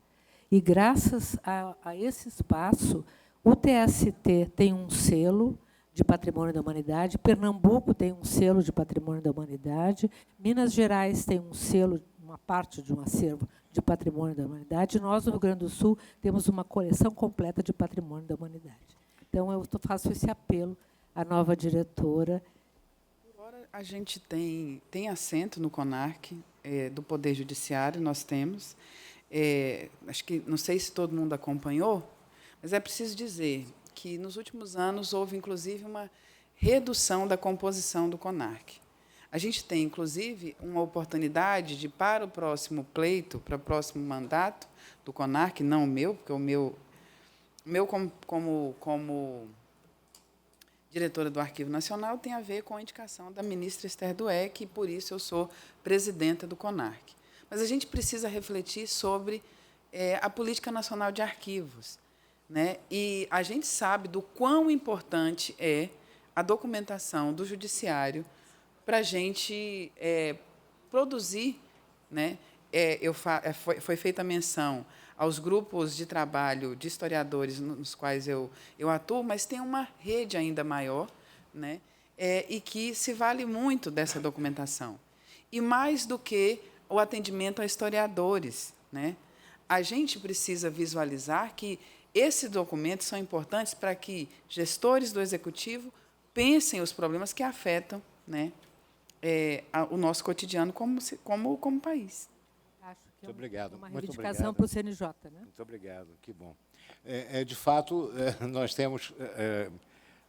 e, graças a esse espaço, o TST tem um selo de Patrimônio da Humanidade, Pernambuco tem um selo de Patrimônio da Humanidade, Minas Gerais tem um selo, uma parte de um acervo de Patrimônio da Humanidade, e nós, no Rio Grande do Sul, temos uma coleção completa de Patrimônio da Humanidade. Então, eu faço esse apelo à nova diretora. Agora, a gente tem assento no CONARC, do Poder Judiciário, nós temos. Acho que, não sei se todo mundo acompanhou, mas é preciso dizer que, nos últimos anos, houve, inclusive, uma redução da composição do CONARC. A gente tem, inclusive, uma oportunidade de, para o próximo pleito, para o próximo mandato do CONARC, não o meu, porque o meu como diretora do Arquivo Nacional, tem a ver com a indicação da ministra Esther Dweck, e, por isso, eu sou presidenta do CONARC. Mas a gente precisa refletir sobre a política nacional de arquivos, né? E a gente sabe do quão importante é a documentação do judiciário para a gente produzir, né? Foi feita menção aos grupos de trabalho de historiadores nos quais eu atuo, mas tem uma rede ainda maior, né? E que se vale muito dessa documentação. E, mais do que o atendimento a historiadores, né? A gente precisa visualizar que esses documentos são importantes para que gestores do Executivo pensem os problemas que afetam, né, o nosso cotidiano como país. Acho que Muito obrigado. uma Muito reivindicação obrigado. para o CNJ. Né? Muito obrigado, que bom. De fato, nós temos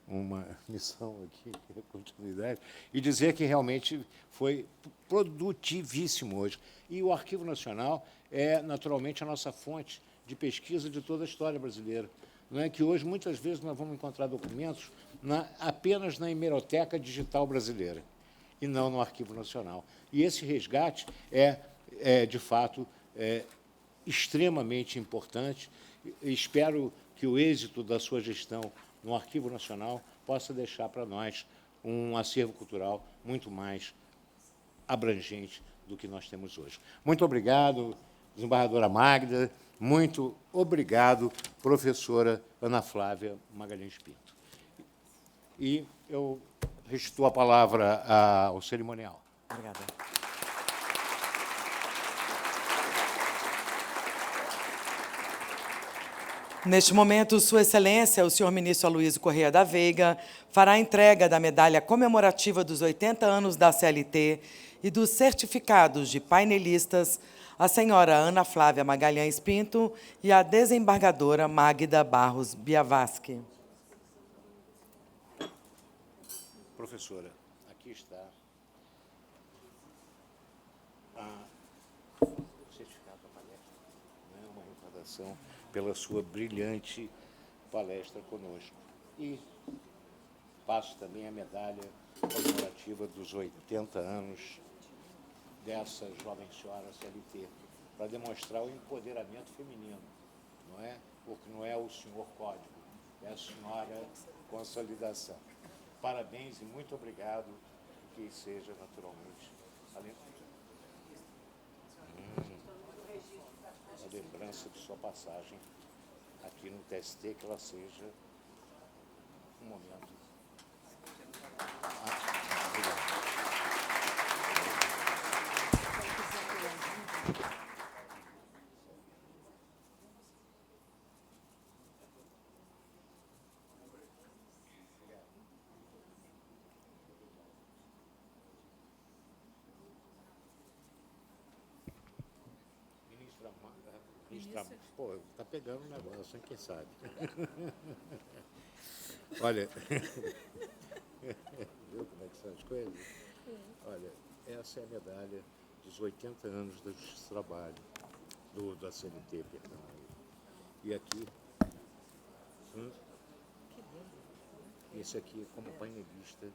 uma missão aqui, continuidade, e dizer que realmente foi produtivíssimo hoje. E o Arquivo Nacional é, naturalmente, a nossa fonte de pesquisa de toda a história brasileira. Não é que hoje, muitas vezes, nós vamos encontrar documentos apenas na hemeroteca digital brasileira, e não no Arquivo Nacional. E esse resgate de fato, extremamente importante. Espero que o êxito da sua gestão no Arquivo Nacional possa deixar para nós um acervo cultural muito mais abrangente do que nós temos hoje. Muito obrigado, desembargadora Magda. Muito obrigado, professora Ana Flávia Magalhães Pinto. E eu restituo a palavra ao cerimonial. Obrigada. Neste momento, Sua Excelência, o senhor ministro Aloysio Corrêa da Veiga, fará a entrega da medalha comemorativa dos 80 anos da CLT e dos certificados de painelistas à senhora Ana Flávia Magalhães Pinto e à desembargadora Magda Barros Biavasque. Professora, aqui está o certificado da palestra, né, uma recordação pela sua brilhante palestra conosco. E passo também a medalha comemorativa dos 80 anos dessa jovem senhora CLT, para demonstrar o empoderamento feminino, não é? Porque não é o senhor código, é a senhora consolidação. Parabéns e muito obrigado, que seja naturalmente a lembrança de sua passagem aqui no TST, que ela seja um momento. Obrigado. Pô, tá pegando um negócio, hein? Quem sabe? Olha, viu como é que são as coisas? Olha, essa é a medalha dos 80 anos da Justiça do Trabalho, da CLT, perdão. E aqui, esse aqui como painelista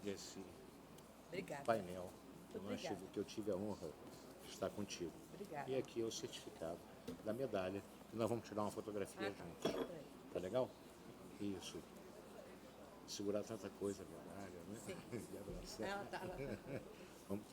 desse painel que eu tive a honra de estar contigo. Obrigada. E aqui é o certificado da medalha, e nós vamos tirar uma fotografia juntos. Tá legal? Isso. Segurar tanta coisa, medalha, né? Sim. E abraçar. Vamos